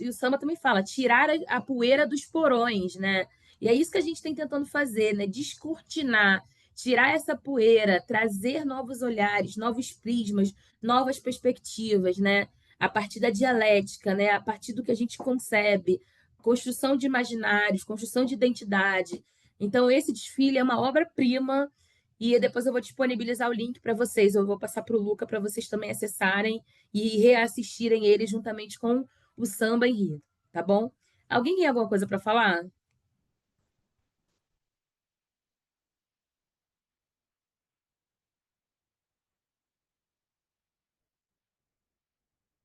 Speaker 4: o samba também fala, tirar a poeira dos porões, né? E é isso que a gente tem tentando fazer, né? Descortinar, tirar essa poeira, trazer novos olhares, novos prismas, novas perspectivas, né? A partir da dialética, né? A partir do que a gente concebe, construção de imaginários, construção de identidade. Então, esse desfile é uma obra-prima e depois eu vou disponibilizar o link para vocês. Eu vou passar para o Luca para vocês também acessarem e reassistirem ele juntamente com o samba enredo, tá bom? Alguém tem alguma coisa para falar?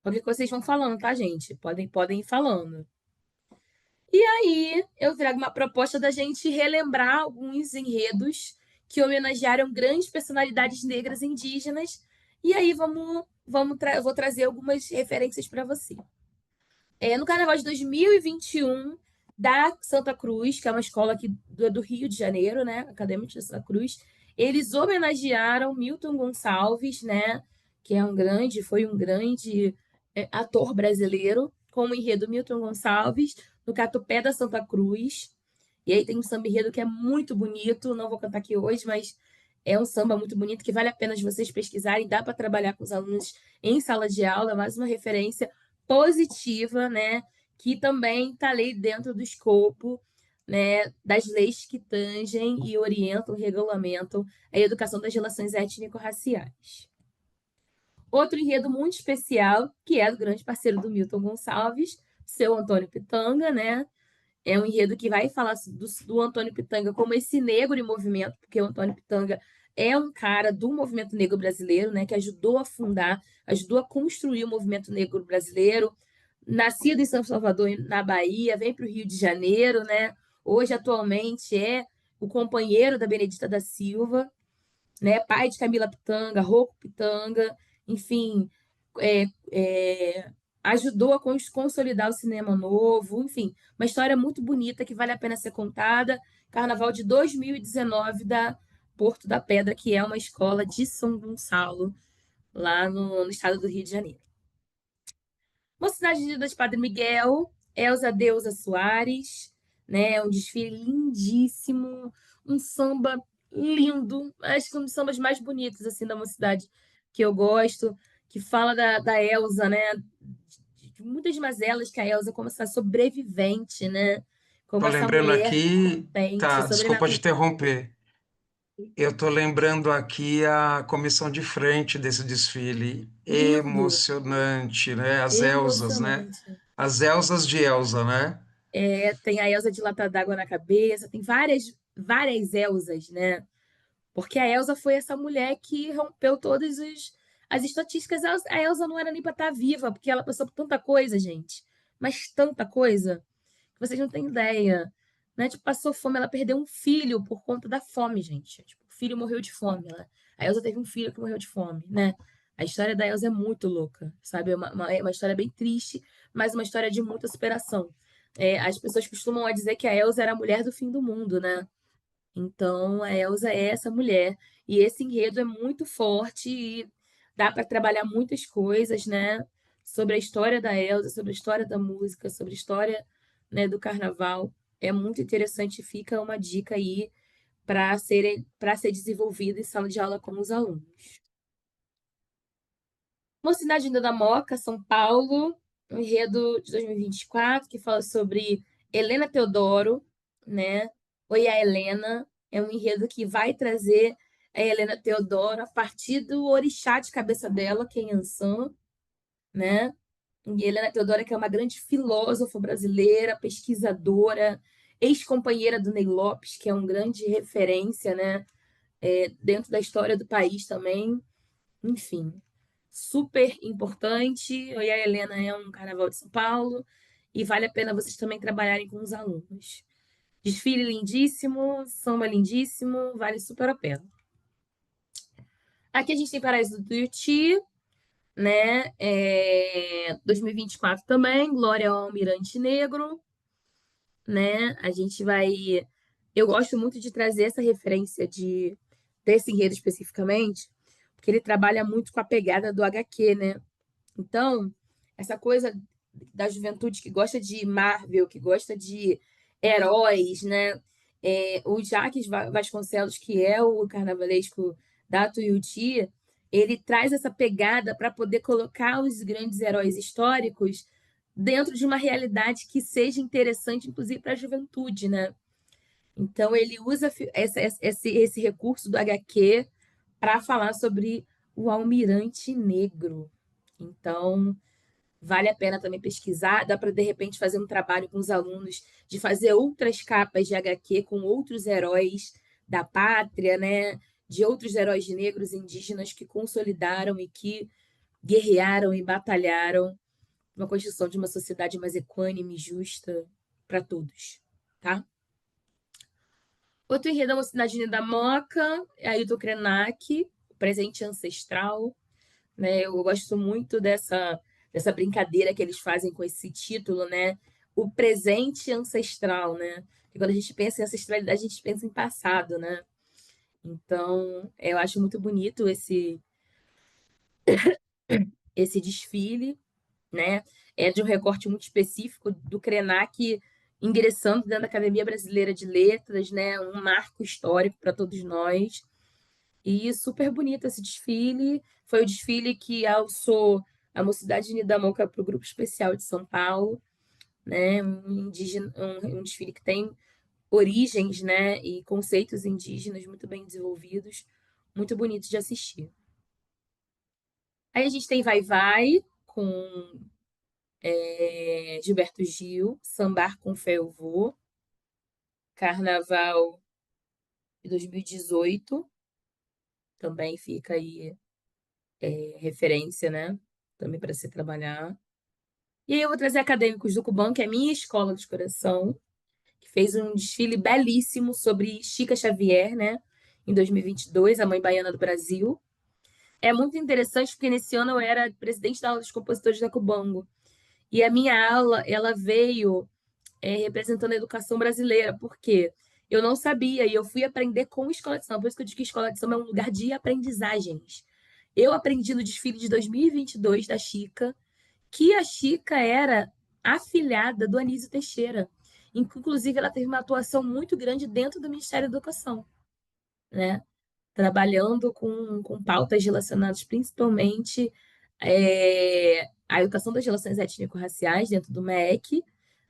Speaker 4: Qualquer coisa vocês vão falando, tá, gente? Podem ir falando. E aí, eu trago uma proposta da gente relembrar alguns enredos que homenagearam grandes personalidades negras e indígenas. E aí, eu vou trazer algumas referências para você. No Carnaval de 2021, da Santa Cruz, que é uma escola aqui do Rio de Janeiro, né? Acadêmica de Santa Cruz, eles homenagearam Milton Gonçalves, né? Que foi um grande ator brasileiro, com o enredo Milton Gonçalves, no Catupé da Santa Cruz. E aí tem um samba enredo que é muito bonito, não vou cantar aqui hoje, mas é um samba muito bonito que vale a pena de vocês pesquisarem, dá para trabalhar com os alunos em sala de aula, mais uma referência positiva, né, que também está ali dentro do escopo, né, das leis que tangem e orientam, regulamentam a educação das relações étnico-raciais. Outro enredo muito especial, que é do grande parceiro do Milton Gonçalves, seu Antônio Pitanga, né? É um enredo que vai falar do Antônio Pitanga como esse negro em movimento, porque o Antônio Pitanga é um cara do movimento negro brasileiro, né, que ajudou a fundar, ajudou a construir o movimento negro brasileiro. Nascido em São Salvador, na Bahia, vem para o Rio de Janeiro, né? Hoje, atualmente, é o companheiro da Benedita da Silva, né? Pai de Camila Pitanga, Rocco Pitanga, enfim, é, é, ajudou a consolidar o cinema novo, enfim, uma história muito bonita que vale a pena ser contada. Carnaval de 2019 da Porto da Pedra, que é uma escola de São Gonçalo, lá no estado do Rio de Janeiro. Mocidade das Padre Miguel, Elza Deusa Soares, né? Um desfile lindíssimo, um samba lindo, acho que um dos sambas mais bonitos assim da mocidade que eu gosto, que fala da Elza, né? De muitas mazelas que a Elza, como essa sobrevivente, né? Como
Speaker 1: Tô
Speaker 4: essa
Speaker 1: lembrando
Speaker 4: mulher
Speaker 1: aqui,
Speaker 4: potente,
Speaker 1: tá, desculpa te
Speaker 4: sobrenatural.
Speaker 1: interromper. Eu tô lembrando aqui a comissão de frente desse desfile.
Speaker 4: Lindo,
Speaker 1: Emocionante, né? As Elzas, né?
Speaker 4: emocionante.
Speaker 1: As Elzas de Elza, né?
Speaker 4: Tem a Elza de lata d'água na cabeça, tem várias Elzas, né? Porque a Elsa foi essa mulher que rompeu as estatísticas. A Elsa não era nem para estar viva, porque ela passou por tanta coisa, gente. Mas tanta coisa, que vocês não têm ideia. Né? Tipo, passou fome, ela perdeu um filho por conta da fome, gente. Tipo, o filho morreu de fome. A Elsa teve um filho que morreu de fome, né? A história da Elsa é muito louca, sabe? É uma história bem triste, mas uma história de muita superação. As pessoas costumam dizer que a Elsa era a mulher do fim do mundo, né? Então, a Elsa é essa mulher. E esse enredo é muito forte e dá para trabalhar muitas coisas, né? Sobre a história da Elsa, sobre a história da música, sobre a história, né, do carnaval. É muito interessante, fica uma dica aí para ser desenvolvida em sala de aula com os alunos. Mocidade Linda da Moca, São Paulo, um enredo de 2024 que fala sobre Helena Teodoro, né? Oi, a Helena. É um enredo que vai trazer a Helena Teodoro a partir do orixá de cabeça dela, que é Yansan, né? E Helena Teodoro, que é uma grande filósofa brasileira, pesquisadora, ex-companheira do Ney Lopes, que é um grande referência, né? Dentro da história do país também. Enfim, super importante. Eu e a Helena é um carnaval de São Paulo e vale a pena vocês também trabalharem com os alunos. Desfile lindíssimo, samba lindíssimo, vale super a pena. Aqui a gente tem Paraíso do Tuiuti, né? 2024 também, Glória ao Almirante Negro, né? A gente vai. Eu gosto muito de trazer essa referência desse enredo especificamente, porque ele trabalha muito com a pegada do HQ, né? Então, essa coisa da juventude que gosta de Marvel, que gosta de heróis, né? O Jacques Vasconcelos, que é o carnavalesco da Tuiuti, ele traz essa pegada para poder colocar os grandes heróis históricos dentro de uma realidade que seja interessante, inclusive para a juventude, né? Então, ele usa esse recurso do HQ para falar sobre o Almirante Negro. Então, vale a pena também pesquisar. Dá para, de repente, fazer um trabalho com os alunos de fazer outras capas de HQ com outros heróis da pátria, né? De outros heróis negros indígenas que consolidaram e que guerrearam e batalharam uma construção de uma sociedade mais equânime e justa para todos, tá? Outro enredo é uma cidade da Moca, é Ailton Krenak, o presente ancestral, né? Eu gosto muito dessa brincadeira que eles fazem com esse título, né? O presente ancestral, né? Porque quando a gente pensa em ancestralidade, a gente pensa em passado, né? Então, eu acho muito bonito esse desfile, né? É de um recorte muito específico do Krenak ingressando dentro da Academia Brasileira de Letras, né? Um marco histórico para todos nós. E super bonito esse desfile. Foi o desfile que alçou a Mocidade Unida da Moca para o Grupo Especial de São Paulo, né? Um desfile que tem origens, né? E conceitos indígenas muito bem desenvolvidos, muito bonito de assistir. Aí a gente tem Vai Vai, com Gilberto Gil, Sambar com Fé Eu Vou, Carnaval de 2018, também fica aí referência, né? Também para se trabalhar. E aí eu vou trazer acadêmicos do Cubão, que é a minha escola de coração, que fez um desfile belíssimo sobre Chica Xavier, né? Em 2022, a mãe baiana do Brasil. É muito interessante porque nesse ano eu era presidente da aula dos compositores da Cubango. E a minha aula, ela veio representando a educação brasileira, porque eu não sabia e eu fui aprender com escola de samba. Por isso que eu digo que escola de samba é um lugar de aprendizagens. Eu aprendi no desfile de 2022 da Chica, que a Chica era afilhada do Anísio Teixeira. Inclusive, ela teve uma atuação muito grande dentro do Ministério da Educação, né? Trabalhando com pautas relacionadas principalmente à educação das relações étnico-raciais dentro do MEC,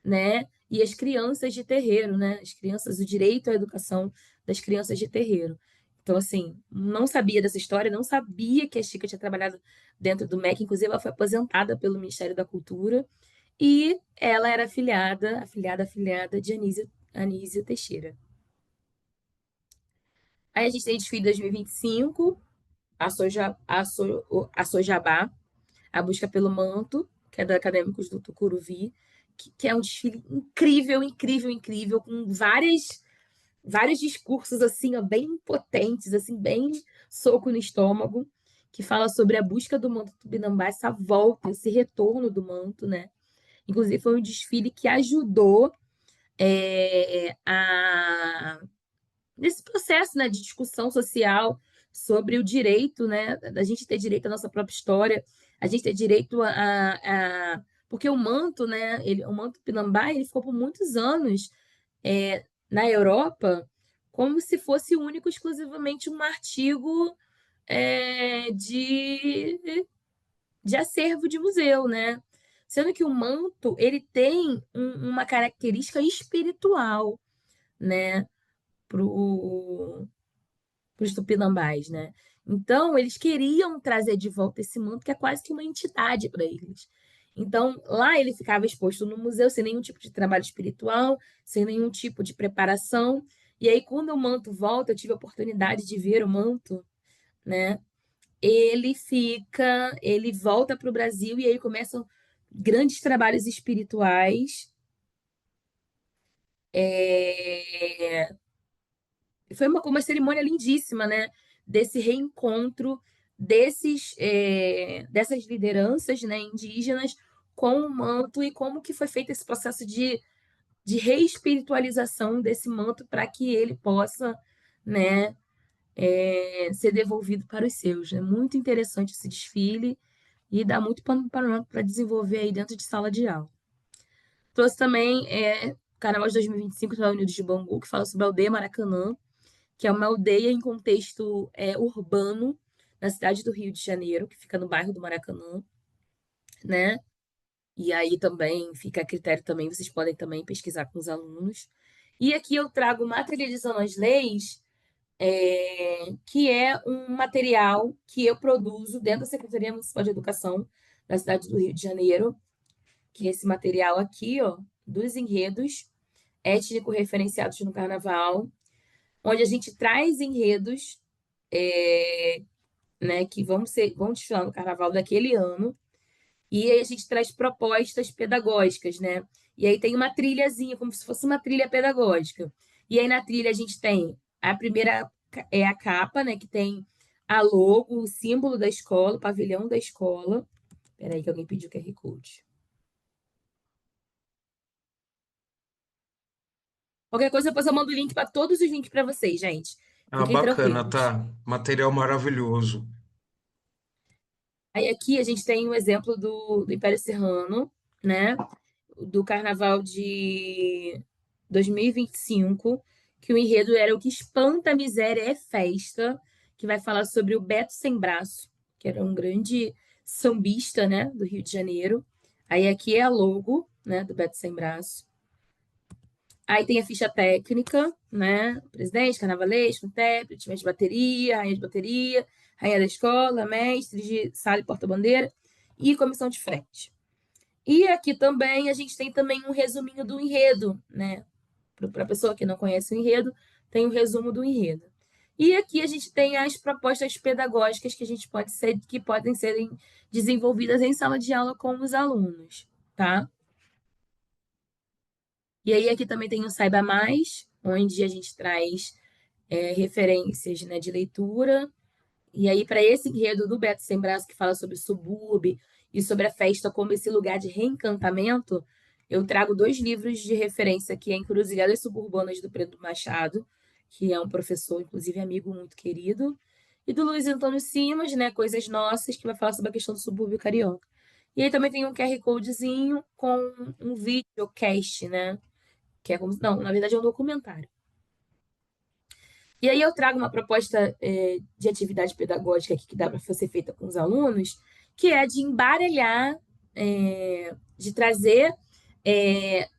Speaker 4: né? E as crianças de terreiro, né? As crianças, o direito à educação das crianças de terreiro. Então, assim, não sabia dessa história, não sabia que a Chica tinha trabalhado dentro do MEC, inclusive ela foi aposentada pelo Ministério da Cultura, e ela era afilhada de Anísio Teixeira. Aí a gente tem desfile de 2025, a Sojabá, a busca pelo manto, que é da Acadêmicos do Tucuruvi, que é um desfile incrível, incrível, incrível, com vários discursos assim, ó, bem potentes, assim, bem soco no estômago, que fala sobre a busca do manto tupinambá, essa volta, esse retorno do manto, né? Inclusive foi um desfile que ajudou nesse processo, né, de discussão social sobre o direito, né, da gente ter direito à nossa própria história, a gente ter direito porque o manto, né, o manto Pinambá, ele ficou por muitos anos na Europa como se fosse único, exclusivamente um artigo de acervo de museu, né? Sendo que o manto, ele tem uma característica espiritual, né, para os tupinambás, né? Então, eles queriam trazer de volta esse manto, que é quase que uma entidade para eles. Então, lá ele ficava exposto no museu, sem nenhum tipo de trabalho espiritual, sem nenhum tipo de preparação. E aí, quando o manto volta, eu tive a oportunidade de ver o manto, né? Ele volta para o Brasil e aí começam grandes trabalhos espirituais. Foi uma cerimônia lindíssima, né? Desse reencontro dessas lideranças, né, indígenas com o manto e como que foi feito esse processo de reespiritualização desse manto para que ele possa, né, ser devolvido para os seus. É muito interessante esse desfile e dá muito pano para desenvolver aí dentro de sala de aula. Trouxe também Carnaval de 2025 da Unidos de Bangu, que fala sobre a aldeia Maracanã, que é uma aldeia em contexto urbano, na cidade do Rio de Janeiro, que fica no bairro do Maracanã, né? E aí também fica a critério também, vocês podem também pesquisar com os alunos. E aqui eu trago Materializando as Leis, que é um material que eu produzo dentro da Secretaria Municipal de Educação da cidade do Rio de Janeiro, que é esse material aqui, ó, dos enredos étnico-referenciados no Carnaval, onde a gente traz enredos né, que vão desfilar no carnaval daquele ano, e aí a gente traz propostas pedagógicas, né? E aí tem uma trilhazinha, como se fosse uma trilha pedagógica. E aí na trilha a gente tem a primeira é a capa, né, que tem a logo, o símbolo da escola, o pavilhão da escola. Espera aí que alguém pediu QR Code. Qualquer coisa, depois eu mando o link para todos os links para vocês, gente.
Speaker 1: Ah,
Speaker 4: Fiquem
Speaker 1: bacana,
Speaker 4: tranquilos.
Speaker 1: tá? Material maravilhoso.
Speaker 4: Aí aqui a gente tem um exemplo do Império Serrano, né? Do Carnaval de 2025, que o enredo era O que espanta a miséria é festa, que vai falar sobre o Beto Sem Braço, que era um grande sambista, né, do Rio de Janeiro. Aí aqui é a logo, né, do Beto Sem Braço. Aí tem a ficha técnica, né? Presidente, carnavalesco, intérprete, mestre de bateria, rainha da escola, mestre de sala e porta-bandeira e comissão de frente. E aqui também a gente tem também um resuminho do enredo, né? Para a pessoa que não conhece o enredo, tem o resumo do enredo. E aqui a gente tem as propostas pedagógicas que podem serem desenvolvidas em sala de aula com os alunos, tá? E aí aqui também tem o Saiba Mais, onde a gente traz referências, né, de leitura. E aí, para esse enredo do Beto Sem Braço, que fala sobre subúrbio e sobre a festa como esse lugar de reencantamento, eu trago 2 livros de referência, que é Encruzilhadas Suburbanas, do Pedro Machado, que é um professor, inclusive amigo muito querido, e do Luiz Antônio Simas, né, Coisas Nossas, que vai falar sobre a questão do subúrbio carioca. E aí também tem um QR Codezinho com um videocast, né, que é como... Não, na verdade é um documentário. E aí eu trago uma proposta de atividade pedagógica aqui que dá para ser feita com os alunos, que é de embaralhar, de trazer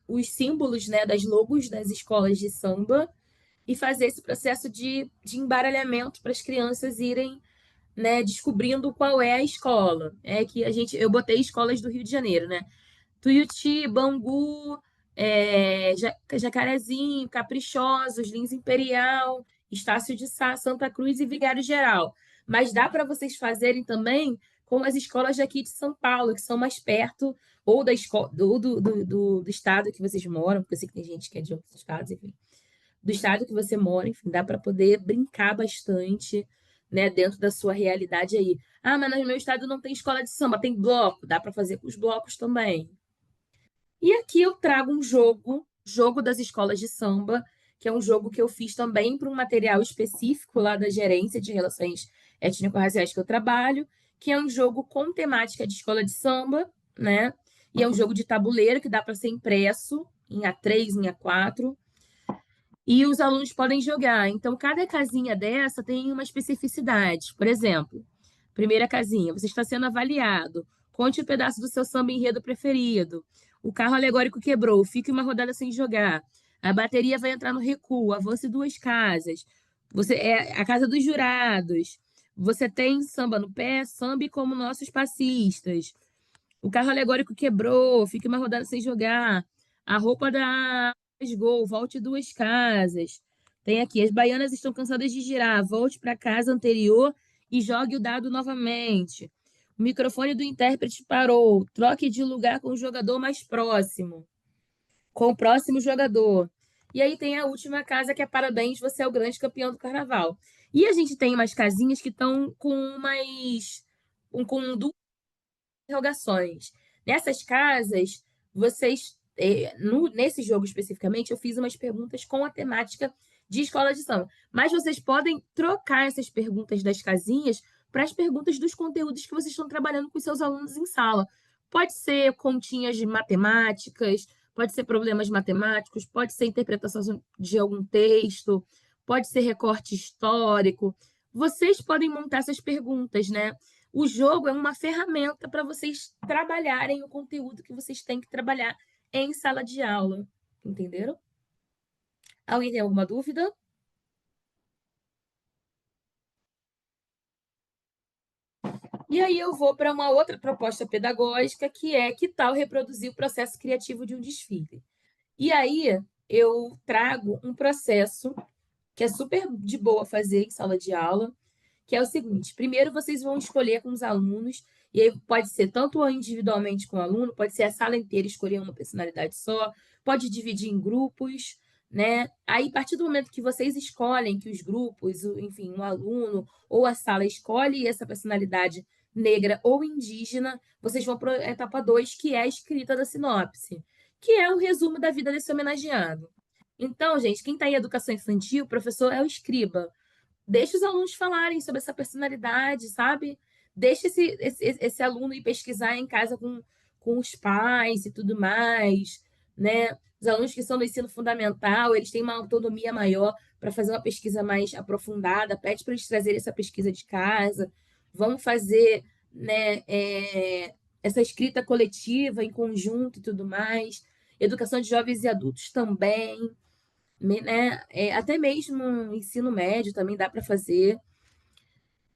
Speaker 4: os símbolos, né, das logos das escolas de samba e fazer esse processo de embaralhamento para as crianças irem, né, descobrindo qual é a escola. É que eu botei escolas do Rio de Janeiro, né? Tuiuti, Bangu, Jacarezinho, Caprichosos, Lins Imperial, Estácio de Sá, Santa Cruz e Vigário Geral. Mas dá para vocês fazerem também com as escolas daqui de São Paulo, que são mais perto, ou da escola, do estado que vocês moram, porque eu sei que tem gente que é de outros estados, enfim. Do estado que você mora, enfim, dá para poder brincar bastante, né, dentro da sua realidade aí. Ah, mas no meu estado não tem escola de samba, tem bloco, dá para fazer com os blocos também. E aqui eu trago um jogo das escolas de samba, que é um jogo que eu fiz também para um material específico lá da Gerência de Relações Étnico-Raciais que eu trabalho, que é um jogo com temática de escola de samba, né? E é um jogo de tabuleiro que dá para ser impresso em A3, em A4, e os alunos podem jogar. Então, cada casinha dessa tem uma especificidade. Por exemplo, primeira casinha, você está sendo avaliado. Conte um pedaço do seu samba enredo preferido. O carro alegórico quebrou, fique uma rodada sem jogar. A bateria vai entrar no recuo, avance 2 casas. Você é a casa dos jurados. Você tem samba no pé, sambe como nossos passistas. O carro alegórico quebrou, fique uma rodada sem jogar. A roupa da rasgou, volte 2 casas. Tem aqui, as baianas estão cansadas de girar, volte para a casa anterior e jogue o dado novamente. O microfone do intérprete parou, troque de lugar com o jogador mais próximo, com o próximo jogador. E aí tem a última casa que é parabéns, você é o grande campeão do carnaval. E a gente tem umas casinhas que estão com duas interrogações. Nessas casas, vocês, nesse jogo especificamente, eu fiz umas perguntas com a temática de escola de samba. Mas vocês podem trocar essas perguntas das casinhas para as perguntas dos conteúdos que vocês estão trabalhando com seus alunos em sala. Pode ser continhas de matemáticas, pode ser problemas matemáticos, pode ser interpretação de algum texto, pode ser recorte histórico. Vocês podem montar essas perguntas, né? O jogo é uma ferramenta para vocês trabalharem o conteúdo que vocês têm que trabalhar em sala de aula. Entenderam? Alguém tem alguma dúvida? E aí eu vou para uma outra proposta pedagógica, que é que tal reproduzir o processo criativo de um desfile. E aí eu trago um processo que é super de boa fazer em sala de aula, que é o seguinte: primeiro vocês vão escolher com os alunos, e aí pode ser tanto individualmente com o aluno, pode ser a sala inteira escolher uma personalidade só, pode dividir em grupos, né? Aí, a partir do momento que vocês escolhem, que os grupos, enfim, um aluno ou a sala escolhe essa personalidade negra ou indígena, vocês vão para a etapa 2, que é a escrita da sinopse, que é o resumo da vida desse homenageado. Então, gente, quem está em educação infantil, o professor é o escriba. Deixa os alunos falarem sobre essa personalidade, sabe? Deixa esse aluno ir pesquisar em casa com os pais e tudo mais, né? Os alunos que são do ensino fundamental, eles têm uma autonomia maior para fazer uma pesquisa mais aprofundada, pede para eles trazerem essa pesquisa de casa, vamos fazer, né, essa escrita coletiva em conjunto e tudo mais. Educação de jovens e adultos também, né? Até mesmo ensino médio também dá para fazer.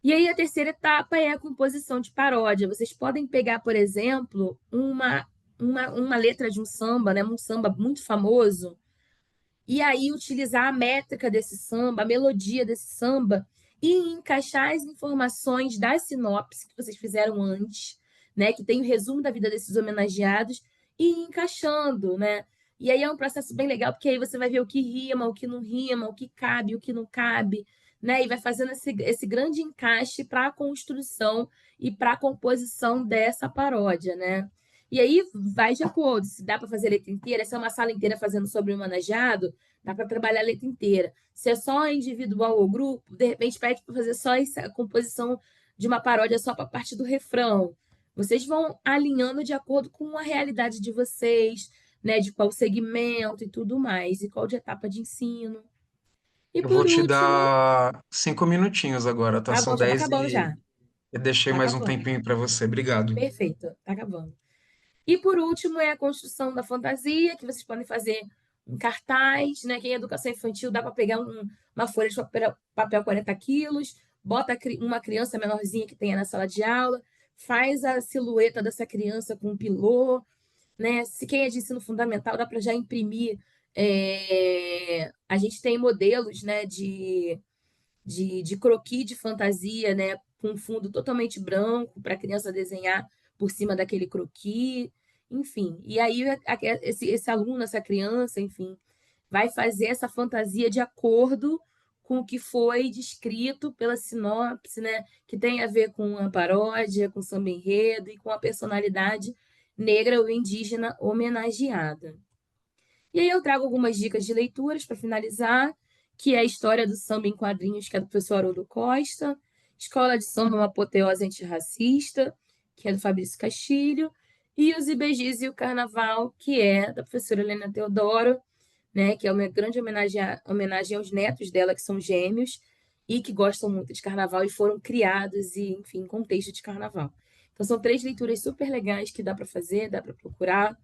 Speaker 4: E aí a terceira etapa é a composição de paródia. Vocês podem pegar, por exemplo, uma letra de um samba, né? Um samba muito famoso, e aí utilizar a métrica desse samba, a melodia desse samba, e encaixar as informações da sinopse que vocês fizeram antes, né? Que tem o resumo da vida desses homenageados, e ir encaixando, né? E aí é um processo bem legal, porque aí você vai ver o que rima, o que não rima, o que cabe, o que não cabe, né? E vai fazendo esse grande encaixe para a construção e para a composição dessa paródia, né? E aí vai de acordo, se dá para fazer a letra inteira, se é uma sala inteira fazendo sobre o manejado, dá para trabalhar a letra inteira. Se é só individual ou grupo, de repente pede para fazer só essa composição de uma paródia só para a parte do refrão. Vocês vão alinhando de acordo com a realidade de vocês, né? De qual segmento e tudo mais, e qual de etapa de ensino. E
Speaker 1: Eu vou
Speaker 4: por
Speaker 1: te
Speaker 4: último,
Speaker 1: dar 5 minutinhos agora, tá?
Speaker 4: tá
Speaker 1: São
Speaker 4: bom, já tá
Speaker 1: 10
Speaker 4: acabando
Speaker 1: e
Speaker 4: já.
Speaker 1: eu deixei
Speaker 4: Tá
Speaker 1: mais um
Speaker 4: acabando.
Speaker 1: tempinho para você. Obrigado.
Speaker 4: Perfeito, tá acabando. E por último é a construção da fantasia, que vocês podem fazer um cartaz, né? Quem é educação infantil dá para pegar uma folha de papel 40 quilos, bota uma criança menorzinha que tenha na sala de aula, faz a silhueta dessa criança com um pilô, né? Se quem é de ensino fundamental dá para já imprimir. A gente tem modelos, né, de croquis de fantasia, né, com um fundo totalmente branco para a criança desenhar por cima daquele croquis, enfim. E aí esse aluno, essa criança, enfim, vai fazer essa fantasia de acordo com o que foi descrito pela sinopse, né, que tem a ver com a paródia, com o samba enredo e com a personalidade negra ou indígena homenageada. E aí eu trago algumas dicas de leituras para finalizar, que é a História do Samba em Quadrinhos, que é do professor Haroldo Costa, Escola de Samba, uma apoteose antirracista, que é do Fabrício Castilho, e Os IBGs e o Carnaval, que é da professora Helena Teodoro, né, que é uma grande homenagem aos netos dela, que são gêmeos, e que gostam muito de carnaval e foram criados, e, enfim, em contexto de carnaval. Então, são 3 leituras super legais que dá para fazer, dá para procurar.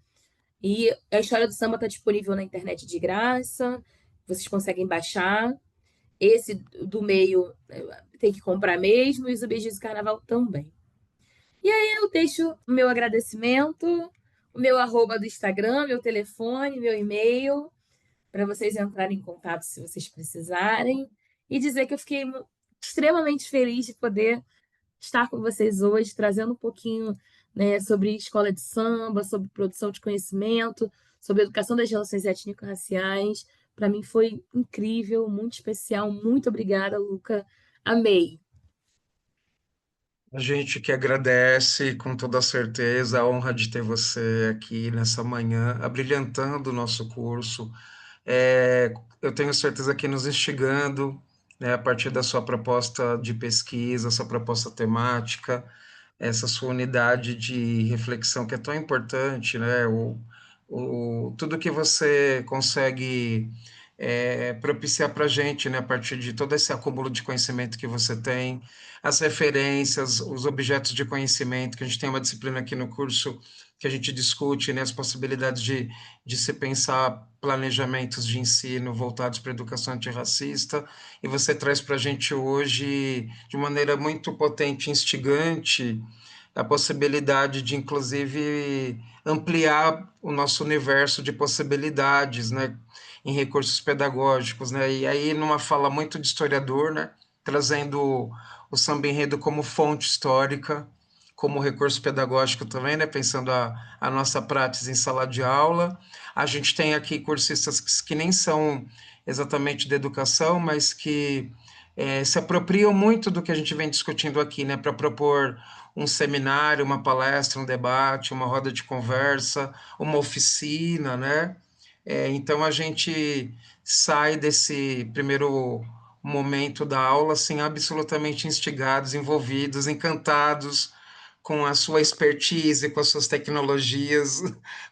Speaker 4: E a história do samba está disponível na internet de graça, vocês conseguem baixar. Esse do meio tem que comprar mesmo, e os objetos do carnaval também. E aí eu deixo o meu agradecimento, o meu arroba do Instagram, meu telefone, meu e-mail, para vocês entrarem em contato se vocês precisarem. E dizer que eu fiquei extremamente feliz de poder estar com vocês hoje, trazendo um pouquinho, né, sobre escola de samba, sobre produção de conhecimento, sobre educação das relações étnico-raciais. Para mim foi incrível, muito especial. Muito obrigada, Luca. Amei.
Speaker 1: A gente que agradece com toda certeza a honra de ter você aqui nessa manhã, abrilhantando o nosso curso. Eu tenho certeza que nos instigando, né, a partir da sua proposta de pesquisa, sua proposta temática, essa sua unidade de reflexão que é tão importante, né? Tudo que você consegue propiciar para a gente, né, a partir de todo esse acúmulo de conhecimento que você tem, as referências, os objetos de conhecimento, que a gente tem uma disciplina aqui no curso que a gente discute, né, as possibilidades de se pensar planejamentos de ensino voltados para a educação antirracista, e você traz para a gente hoje, de maneira muito potente e instigante, a possibilidade de, inclusive, ampliar o nosso universo de possibilidades, né, em recursos pedagógicos, né, e aí numa fala muito de historiador, né, trazendo o samba enredo como fonte histórica, como recurso pedagógico também, né, pensando a nossa prática em sala de aula. A gente tem aqui cursistas que nem são exatamente de educação, mas que se apropriam muito do que a gente vem discutindo aqui, né, para propor um seminário, uma palestra, um debate, uma roda de conversa, uma oficina, né? Então a gente sai desse primeiro momento da aula assim absolutamente instigados, envolvidos, encantados com a sua expertise, com as suas tecnologias,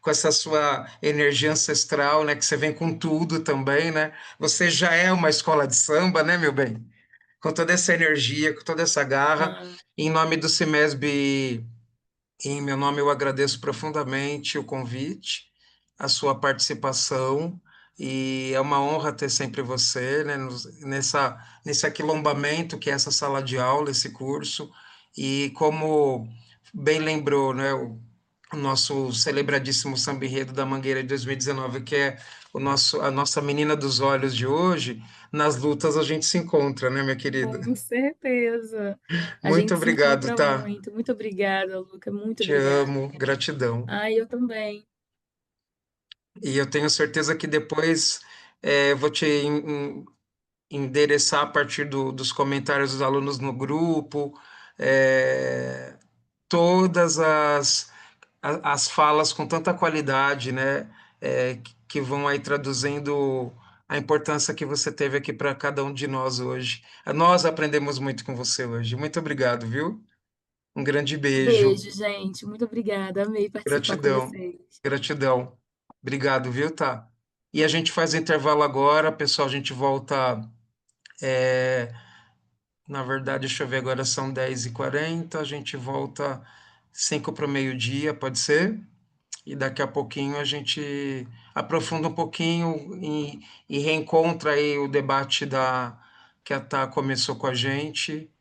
Speaker 1: com essa sua energia ancestral, né? Que você vem com tudo também, né? Você já é uma escola de samba, né, meu bem? Com toda essa energia, com toda essa garra.
Speaker 4: Ah,
Speaker 1: Em nome do CIMESB, em meu nome, eu agradeço profundamente o convite, a sua participação, e é uma honra ter sempre você, né, nesse aquilombamento que é essa sala de aula, esse curso, e como bem lembrou, né, o nosso celebradíssimo Samba Enredo da Mangueira de 2019, que é a nossa menina dos olhos de hoje, nas lutas a gente se encontra, né, minha querida?
Speaker 4: com certeza. A
Speaker 1: Muito
Speaker 4: gente se
Speaker 1: obrigado,
Speaker 4: encontra
Speaker 1: tá?
Speaker 4: muito. Muito obrigada, Luca. Muito
Speaker 1: Te
Speaker 4: obrigada.
Speaker 1: amo, gratidão.
Speaker 4: Ai, eu também.
Speaker 1: E eu tenho certeza que depois vou te endereçar a partir dos comentários dos alunos no grupo, todas as falas com tanta qualidade, né, que vão aí traduzindo a importância que você teve aqui para cada um de nós hoje. Nós aprendemos muito com você hoje. Muito obrigado, viu? Um grande beijo.
Speaker 3: Beijo, gente. Muito obrigada. Amei participar com
Speaker 1: Gratidão.
Speaker 3: vocês.
Speaker 1: Gratidão. Obrigado, viu, tá? E a gente faz o intervalo agora, pessoal. A gente volta. Na verdade, deixa eu ver, agora são 10h40. A gente volta 5 para o meio-dia, pode ser? E daqui a pouquinho a gente aprofunda um pouquinho e reencontra aí o debate que a Tá começou com a gente,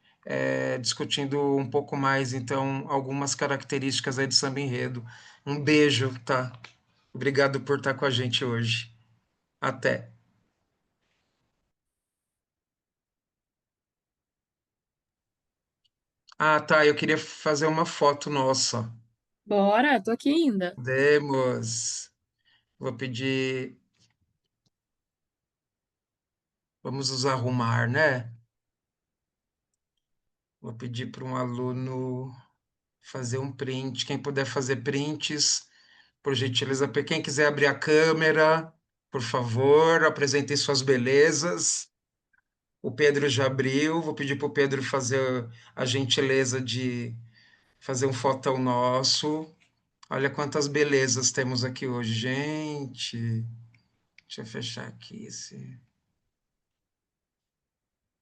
Speaker 1: discutindo um pouco mais, então, algumas características aí do samba enredo. Um beijo, tá? Obrigado por estar com a gente hoje. Até. Ah, tá, eu queria fazer uma foto nossa.
Speaker 3: Bora, tô aqui ainda.
Speaker 1: Demos. Vou pedir. Vamos nos arrumar, né? Vou pedir para um aluno fazer um print. Quem puder fazer prints, por gentileza. Quem quiser abrir a câmera, por favor, apresentem suas belezas. O Pedro já abriu. Vou pedir para o Pedro fazer a gentileza de fazer um fotão nosso. Olha quantas belezas temos aqui hoje, gente. Deixa eu fechar aqui.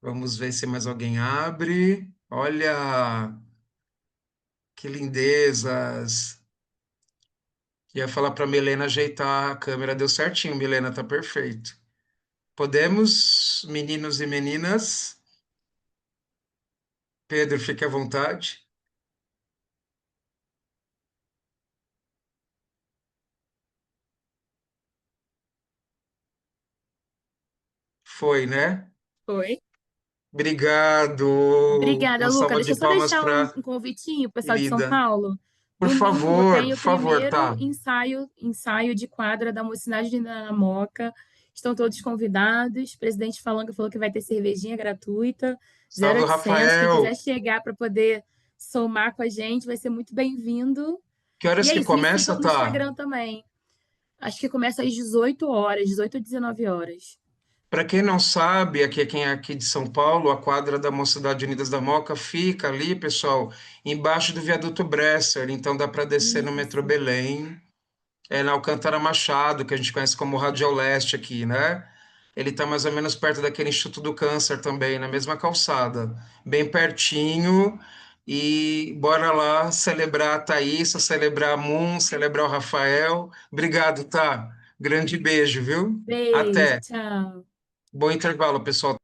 Speaker 1: Vamos ver se mais alguém abre. Olha, que lindezas. Ia falar para Milena ajeitar a câmera, deu certinho, Milena, tá perfeito. Podemos, meninos e meninas? Pedro, fique à vontade. Foi, né?
Speaker 3: Oi.
Speaker 1: Obrigado.
Speaker 3: Obrigada,
Speaker 1: Uma
Speaker 3: Luca.
Speaker 1: salva
Speaker 3: Deixa
Speaker 1: de
Speaker 3: eu só
Speaker 1: palmas
Speaker 3: deixar
Speaker 1: para
Speaker 3: um convitinho, pessoal de São
Speaker 1: querida.
Speaker 3: Paulo. Domingo
Speaker 1: Por
Speaker 3: tem o
Speaker 1: favor,
Speaker 3: primeiro
Speaker 1: tá?
Speaker 3: ensaio de quadra da Mocidade da Moca. Estão todos convidados. O presidente Falanga falou que vai ter cervejinha gratuita,
Speaker 1: Salve,
Speaker 3: 0800. Quem quiser
Speaker 1: Rafael.
Speaker 3: chegar para poder somar com a gente vai ser muito bem-vindo.
Speaker 1: Que
Speaker 3: E
Speaker 1: horas
Speaker 3: é
Speaker 1: que
Speaker 3: isso, me
Speaker 1: começa,
Speaker 3: sigam no
Speaker 1: tá?
Speaker 3: Instagram também. Acho que começa às 18 horas, 18 a 19 horas.
Speaker 1: Para quem não sabe, quem é aqui de São Paulo, a quadra da Mocidade Unidas da Moca fica ali, pessoal, embaixo do viaduto Bresser, então dá para descer no metrô
Speaker 3: Isso.
Speaker 1: Belém, na Alcântara Machado, que a gente conhece como Radial Leste aqui, né? Ele está mais ou menos perto daquele Instituto do Câncer também, na mesma calçada, bem pertinho. E bora lá celebrar a Thaísa, celebrar a Moon, celebrar o Rafael. Obrigado, tá? Grande beijo, viu?
Speaker 3: Beijo,
Speaker 1: Até.
Speaker 3: tchau.
Speaker 1: Bom intervalo, pessoal.